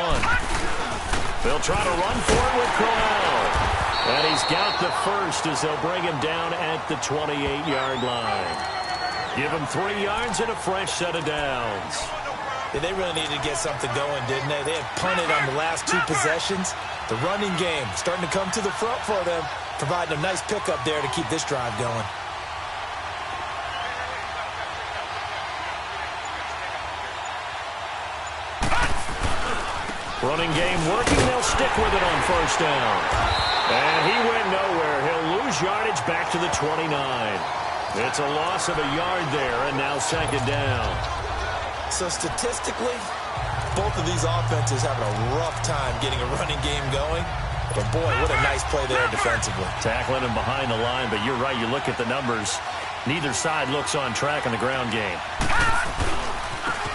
They'll try to run for it with Crowell. And he's got the first as they'll bring him down at the 28-yard line. Give him 3 yards and a fresh set of downs. Yeah, they really needed to get something going, didn't they? They had punted on the last 2 possessions. The running game starting to come to the front for them, providing a nice pickup there to keep this drive going. Running game working. They'll stick with it on first down. And he went nowhere. He'll lose yardage back to the 29. It's a loss of a yard there, and now 2nd down. So statistically, both of these offenses having a rough time getting a running game going. But boy, what a nice play there defensively. Tackling him behind the line, but you're right. You look at the numbers. Neither side looks on track in the ground game.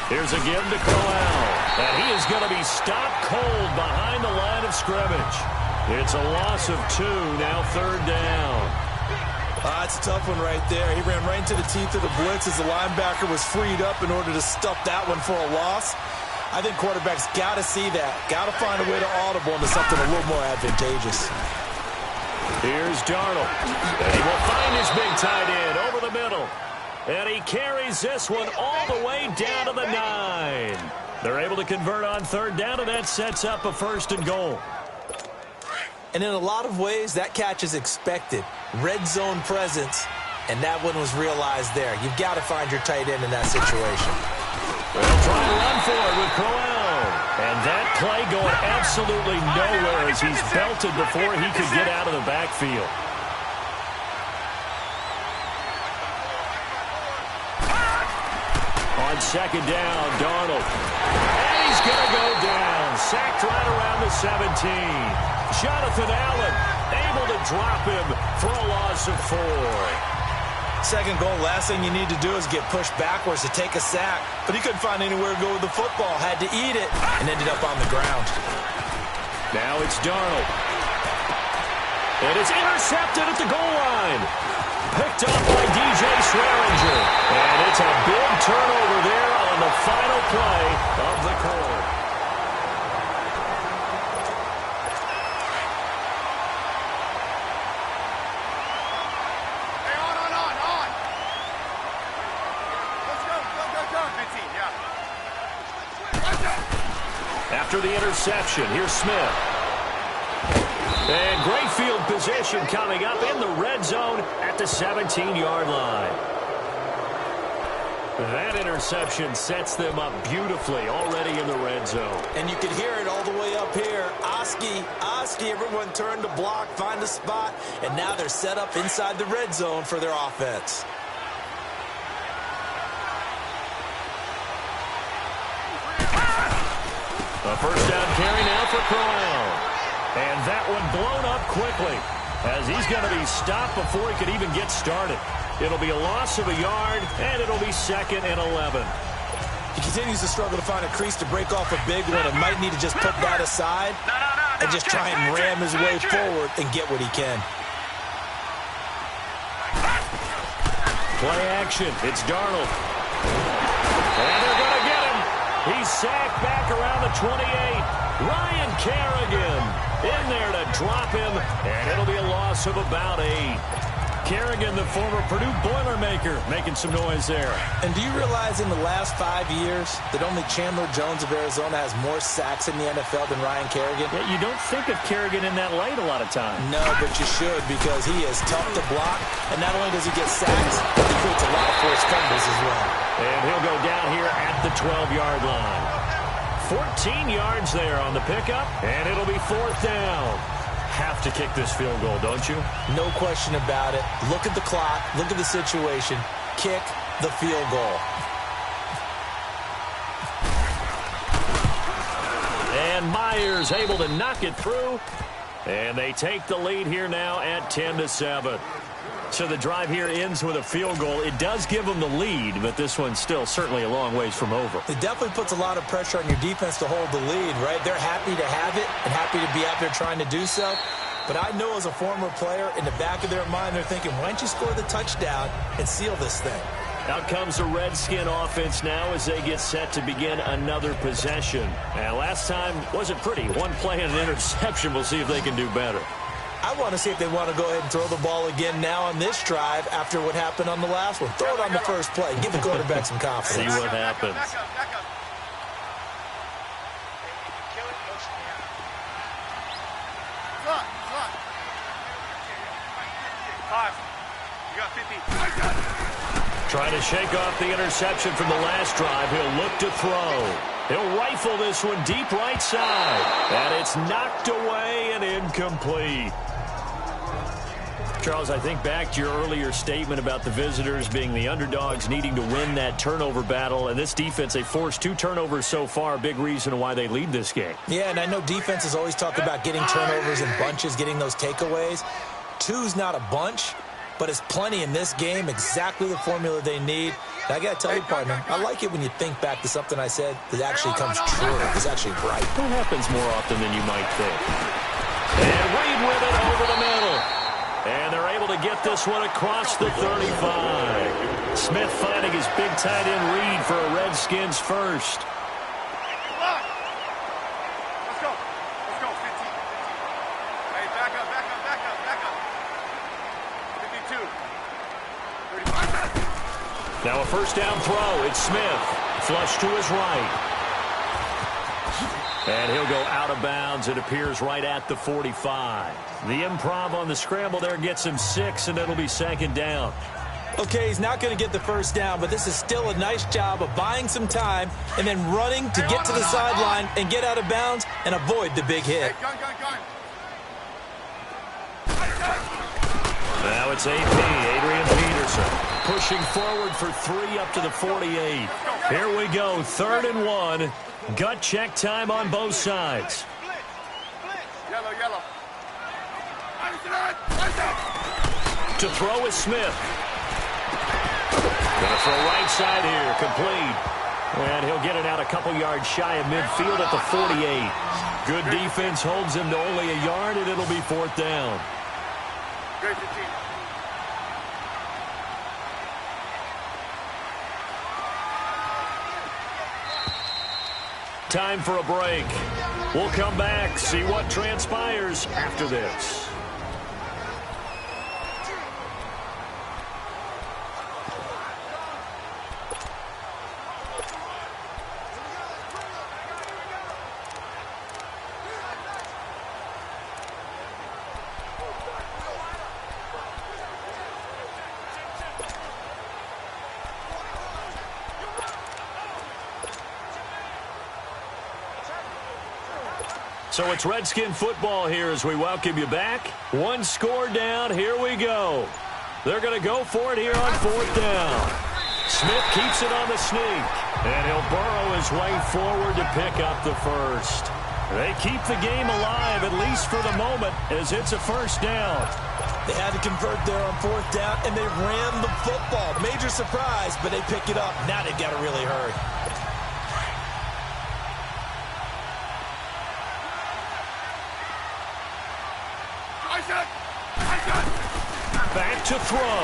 Here's a give to Crowell. And he is going to be stopped cold behind the line of scrimmage. It's a loss of 2, now 3rd down. It's a tough one right there. He ran right into the teeth of the blitz as the linebacker was freed up in order to stuff that one for a loss. I think quarterbacks got to see that. Got to find a way to audible into something a little more advantageous. Here's Darnold. And he will find his big tight end over the middle. And he carries this one all the way down to the 9. They're able to convert on 3rd down, and that sets up a 1st and goal. And in a lot of ways, that catch is expected. Red zone presence, and that one was realized there. You've got to find your tight end in that situation. They'll try to run for it with Crowell. And that play going absolutely nowhere as he's belted before he could get out of the backfield. On 2nd down, Darnold. And he's going to go down. Sacked right around the 17. Jonathan Allen able to drop him for a loss of 4. 2nd goal, last thing you need to do is get pushed backwards to take a sack. But he couldn't find anywhere to go with the football. Had to eat it and ended up on the ground. Now it's Darnold. And it's intercepted at the goal line. Picked up by DJ Swearinger. And it's a big turnover there on the final play of the quarter. After the interception, here's Smith. And great field position coming up in the red zone at the 17-yard line. That interception sets them up beautifully already in the red zone. And you can hear it all the way up here. Oski, everyone turned to block, find a spot, and now they're set up inside the red zone for their offense. A 1st down carry now for Crowell. And that one blown up quickly as he's going to be stopped before he could even get started. It'll be a loss of a yard, and it'll be 2nd and 11. He continues to struggle to find a crease to break off a big one and might need to just put that aside and just try and ram his way forward and get what he can. Play action. It's Darnold. And they're going to get him. He's sacked back around the 28. Ryan Kerrigan in there to drop him, and it'll be a loss of about 8. Kerrigan, the former Purdue Boilermaker, making some noise there. And do you realize in the last 5 years that only Chandler Jones of Arizona has more sacks in the NFL than Ryan Kerrigan? Yeah, you don't think of Kerrigan in that light a lot of times. No, but you should, because he is tough to block, and not only does he get sacks, he creates a lot of forced fumbles as well. And he'll go down here at the 12-yard line. 14 yards there on the pickup, and it'll be 4th down. Have to kick this field goal, don't you? No question about it. Look at the clock. Look at the situation. Kick the field goal. And Myers able to knock it through. And they take the lead here now at 10-7. So the drive here ends with a field goal. It does give them the lead, but this one's still certainly a long ways from over. It definitely puts a lot of pressure on your defense to hold the lead, right? They're happy to have it and happy to be out there trying to do so. But I know as a former player, in the back of their mind, they're thinking, why don't you score the touchdown and seal this thing? Out comes the Redskin offense now as they get set to begin another possession. And last time wasn't pretty. One play and an interception. We'll see if they can do better. I want to see if they want to go ahead and throw the ball again now on this drive after what happened on the last one. Throw it on the first play. Give the quarterback some confidence. See what happens. Back up. Slot. 5. You got 50. Trying to shake off the interception from the last drive. He'll look to throw. He'll rifle this one deep right side. And it's knocked away and incomplete. Charles, I think back to your earlier statement about the visitors being the underdogs needing to win that turnover battle. And this defense, they forced 2 turnovers so far. A big reason why they lead this game. Yeah, and I know defenses always talk about getting turnovers in bunches, getting those takeaways. 2's not a bunch, but it's plenty in this game, exactly the formula they need. And I got to tell you, partner, I like it when you think back to something I said that actually comes true. It's actually right. That happens more often than you might think. And Reed with it over the middle. And they're able to get this one across the 35. Smith finding his big tight end Reed for a Redskins first. Let's go. 15. Hey, back up. 52. 35. Now a first down throw. It's Smith. Flush to his right. And he'll go out of bounds. It appears right at the 45. The improv on the scramble there gets him 6, and it'll be second down. Okay, he's not going to get the first down, but this is still a nice job of buying some time and then running to get to the sideline and get out of bounds and avoid the big hit. Hey, gun. Now it's AP, Adrian Peterson, pushing forward for 3 up to the 48. Here we go, 3rd and 1. Gut check time on both sides. Yellow. To throw is Smith. Gonna throw right side here, complete. And he'll get it out a couple yards shy of midfield at the 48. Good defense holds him to only a yard, and it'll be 4th down. Great 15. Time for a break. We'll come back, see what transpires after this. So it's Redskin football here as we welcome you back. 1 score down. Here we go. They're going to go for it here on 4th down. Smith keeps it on the sneak. And he'll burrow his way forward to pick up the first. They keep the game alive, at least for the moment, as it's a first down. They had to convert there on 4th down, and they ran the football. Major surprise, but they pick it up. Now they've got to really hurry. Back to throw.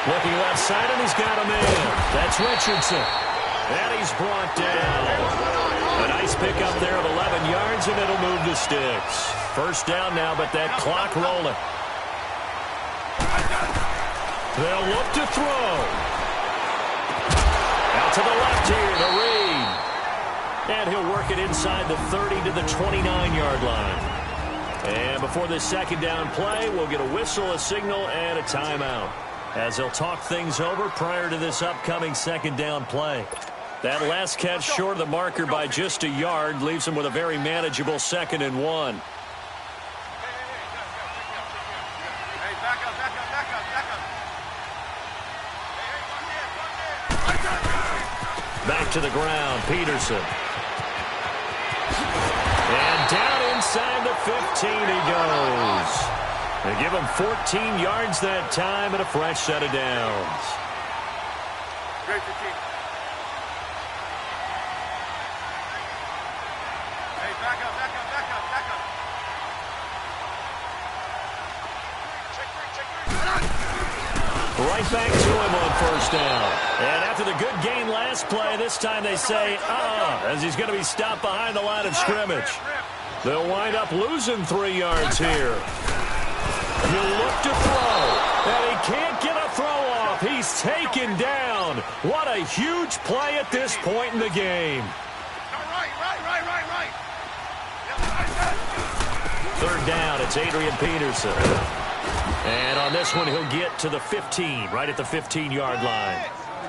Looking left side, and he's got a man. That's Richardson. And he's brought down. A nice pickup there of 11 yards, and it'll move the sticks. First down now, but that clock rolling. They'll look to throw. Out to the left here to Reed. And he'll work it inside the 30 to the 29-yard line. And before this second down play, we'll get a whistle, a signal, and a timeout as they'll talk things over prior to this upcoming second down play. That last catch short of the marker by just a yard leaves him with a very manageable 2nd and 1. Hey, back up. Back to the ground, Peterson. And down inside the 15 he goes. They give him 14 yards that time and a fresh set of downs. Great for team. Hey, back up. Right back to him on first down. And after the good gain last play, this time they say, as he's going to be stopped behind the line of scrimmage. They'll wind up losing 3 yards here. You look to throw, and he can't get a throw off. He's taken down. What a huge play at this point in the game. Right. Third down, it's Adrian Peterson. And on this one, he'll get to the 15, right at the 15-yard line.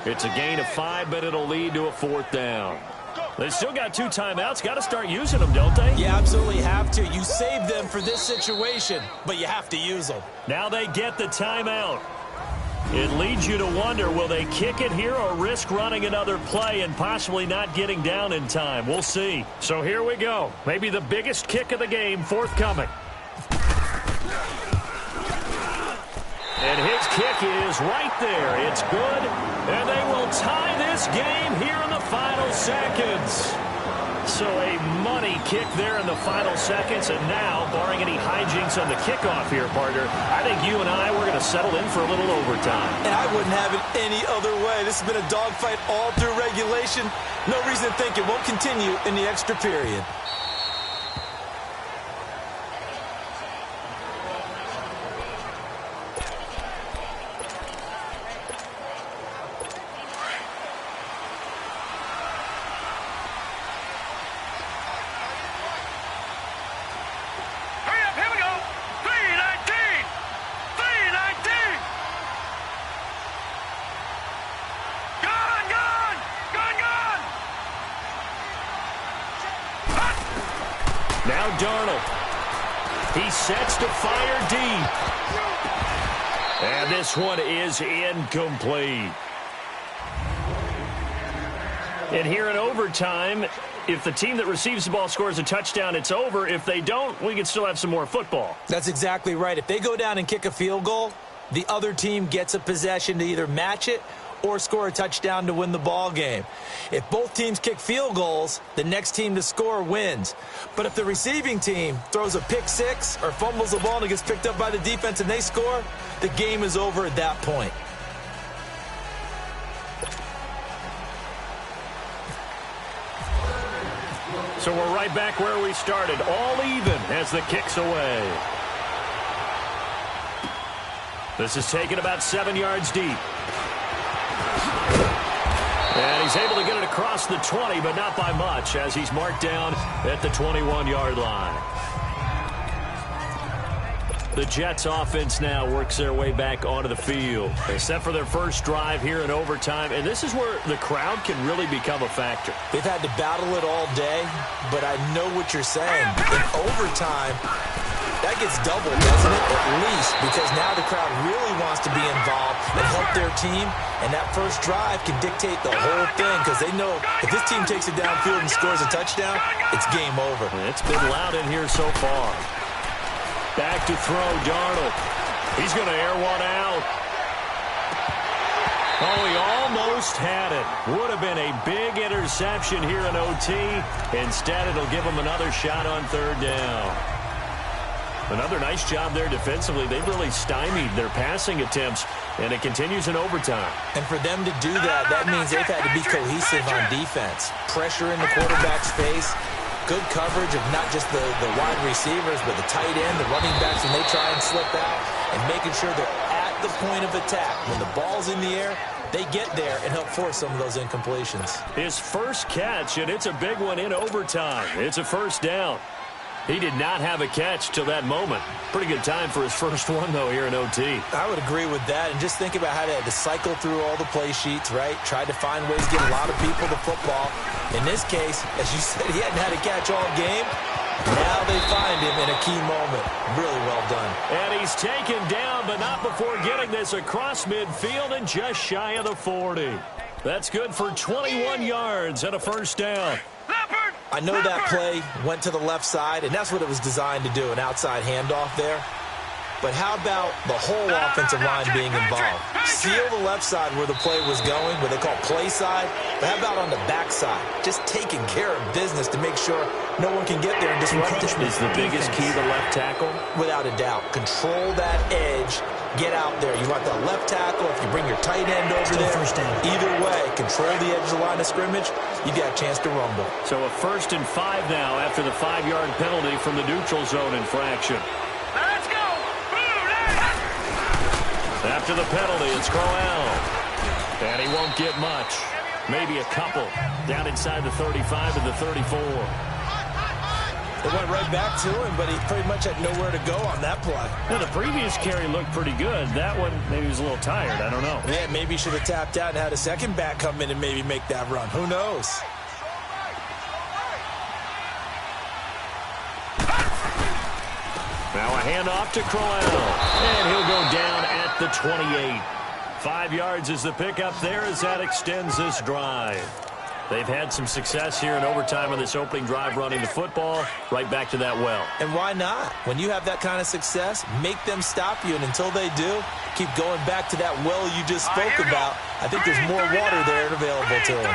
It's a gain of 5, but it'll lead to a 4th down. They still got 2 timeouts. Got to start using them, don't they? You absolutely have to. You save them for this situation, but you have to use them. Now they get the timeout. It leads you to wonder, will they kick it here or risk running another play and possibly not getting down in time? We'll see. So here we go. Maybe the biggest kick of the game forthcoming. And his kick is right there. It's good. And they will tie this game here in the final seconds. So a money kick there in the final seconds. And now, barring any hijinks on the kickoff here, partner, I think you and I, we're going to settle in for a little overtime. And I wouldn't have it any other way. This has been a dogfight all through regulation. No reason to think it won't continue in the extra period. Now Darnold. He sets to fire deep. And this one is incomplete. And here in overtime, if the team that receives the ball scores a touchdown, it's over. If they don't, we can still have some more football. That's exactly right. If they go down and kick a field goal, the other team gets a possession to either match it or score a touchdown to win the ball game. If both teams kick field goals, the next team to score wins. But if the receiving team throws a pick six or fumbles the ball and it gets picked up by the defense and they score, the game is over at that point. So we're right back where we started, all even as the kick's away. This is taken about 7 yards deep. And he's able to get it across the 20, but not by much, as he's marked down at the 21-yard line. The Jets offense now works their way back onto the field. They set for their first drive here in overtime, and this is where the crowd can really become a factor. They've had to battle it all day, but I know what you're saying. In overtime, that gets doubled, doesn't it? At least, because now the crowd really wants to be involved and help their team, and that first drive can dictate the whole thing, because they know if this team takes it downfield and scores a touchdown, it's game over. It's been loud in here so far. Back to throw, Darnold. He's going to air one out. Oh, he almost had it. Would have been a big interception here in OT. Instead, it'll give him another shot on third down. Another nice job there defensively. They've really stymied their passing attempts, and it continues in overtime. And for them to do that, that means they've had to be cohesive on defense. Pressure in the quarterback's face. Good coverage of not just the wide receivers, but the tight end, the running backs when they try and slip out, and making sure they're at the point of attack. When the ball's in the air, they get there and help force some of those incompletions. His first catch, and it's a big one in overtime. It's a first down. He did not have a catch till that moment. Pretty good time for his first one, though, here in OT. I would agree with that. And just think about how they had to cycle through all the play sheets, right? Tried to find ways to get a lot of people to football. In this case, as you said, he hadn't had a catch all game. Now they find him in a key moment. Really well done. And he's taken down, but not before getting this across midfield and just shy of the 40. That's good for 21 yards and a first down. I know that play went to the left side, and that's what it was designed to do, an outside handoff there. But how about the whole offensive line being involved? Seal the left side where the play was going, what they call play side. But how about on the back side? Just taking care of business to make sure no one can get there and disrupt it. Is the biggest key the left tackle? Without a doubt. Control that edge. Get out there. You want the left tackle. If you bring your tight end over there, first down. Either way, control the edge of the line of scrimmage. You got a chance to rumble. So a 1st and 5 now after the 5-yard penalty from the neutral zone infraction. Let's go! After the penalty, it's Crowell. And he won't get much. Maybe a couple. Down inside the 35 and the 34. They went right back to him, but he pretty much had nowhere to go on that play. Now, the previous carry looked pretty good. That one, maybe he was a little tired. I don't know. Yeah, maybe he should have tapped out and had a second back come in and maybe make that run. Who knows? Now a handoff to Crowell. And he'll go down at the 28. 5 yards is the pickup there as that extends this drive. They've had some success here in overtime on this opening drive running the football. Right back to that well. And why not? When you have that kind of success, make them stop you. And until they do, keep going back to that well you just spoke about. I think there's more water there available to them.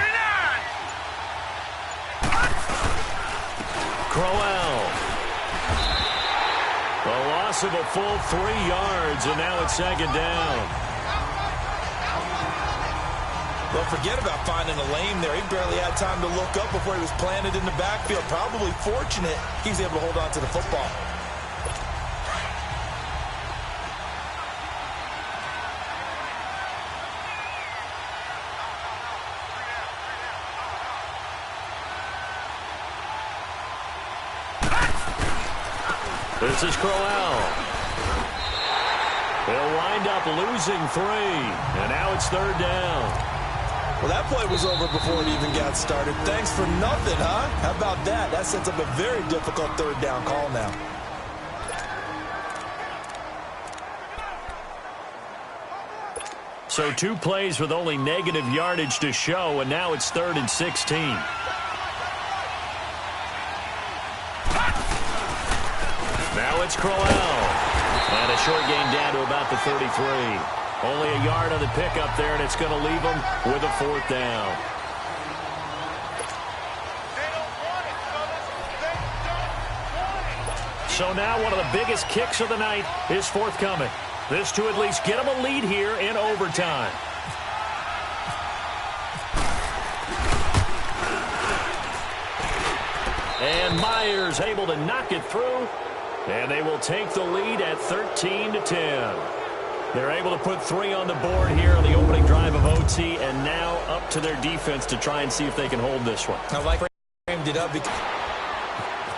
Crowell. A loss of a full 3 yards, and now it's 2nd down. Don't forget about finding a lane there. He barely had time to look up before he was planted in the backfield. Probably fortunate he was able to hold on to the football. This is Crowell. They'll wind up losing 3, and now it's 3rd down. Well, that play was over before it even got started. Thanks for nothing, huh? How about that? That sets up a very difficult 3rd down call now. So 2 plays with only negative yardage to show, and now it's 3rd and 16. Now it's Crowell. And a short gain down to about the 33. Only a yard on the pickup there, and it's going to leave them with a 4th down. So now one of the biggest kicks of the night is forthcoming. This to at least get them a lead here in overtime. And Myers able to knock it through. And they will take the lead at 13-10. They're able to put 3 on the board here on the opening drive of OT, and now up to their defense to try and see if they can hold this one. I like framed it up.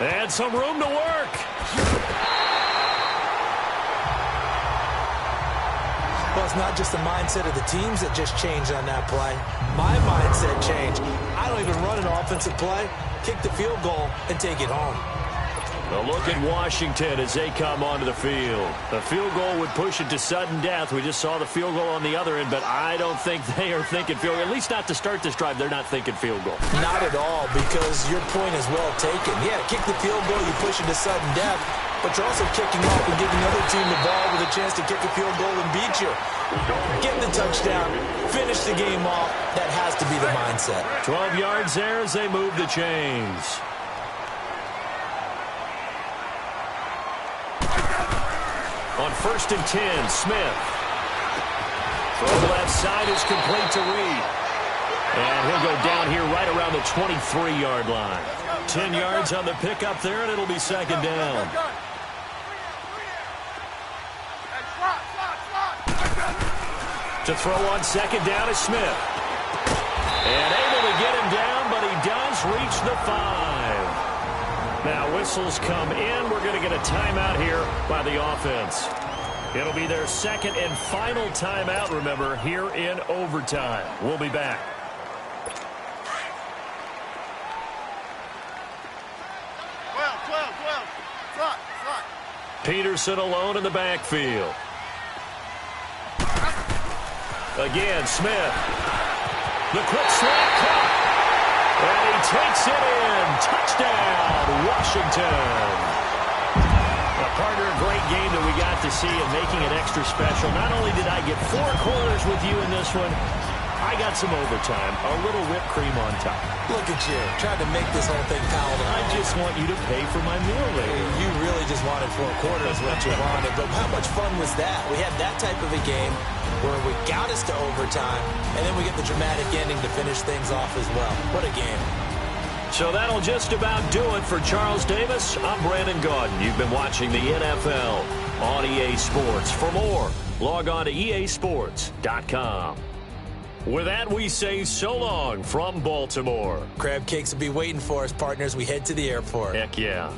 And some room to work. Well, it's not just the mindset of the teams that just changed on that play. My mindset changed. I don't even run an offensive play, kick the field goal, and take it home. A look at Washington as they come onto the field. The field goal would push it to sudden death. We just saw the field goal on the other end, but I don't think they are thinking field goal. At least not to start this drive. They're not thinking field goal. Not at all, because your point is well taken. Yeah, kick the field goal, you push it to sudden death, but you're also kicking off and giving the other team the ball with a chance to kick a field goal and beat you. Get the touchdown, finish the game off. That has to be the mindset. 12 yards there as they move the chains. On 1st and 10, Smith. Throw left side is complete to Reed. And he'll go down here right around the 23-yard line. 10 yards on the pickup there, and it'll be 2nd down. To throw on 2nd down is Smith. And able to get him down, but he does reach the 5. Now whistles come in. We're going to get a timeout here by the offense. It'll be their 2nd and final timeout, remember, here in overtime. We'll be back. Peterson alone in the backfield. Again, Smith. The quick slant cut. And he takes it in. Touchdown, Washington. A partner great game that we got to see and making it extra special. Not only did I get 4 quarters with you in this one, I got some overtime, a little whipped cream on top. Look at you, trying to make this whole thing palatable. I just want you to pay for my meal later. You really just wanted 4 quarters what you wanted, but how much fun was that? We had that type of a game where we got us to overtime, and then we get the dramatic ending to finish things off as well. What a game. So that'll just about do it for Charles Davis. I'm Brandon Gaudin. You've been watching the NFL on EA Sports. For more, log on to easports.com. With that, we say so long from Baltimore. Crab cakes will be waiting for us, partners. We head to the airport. Heck yeah.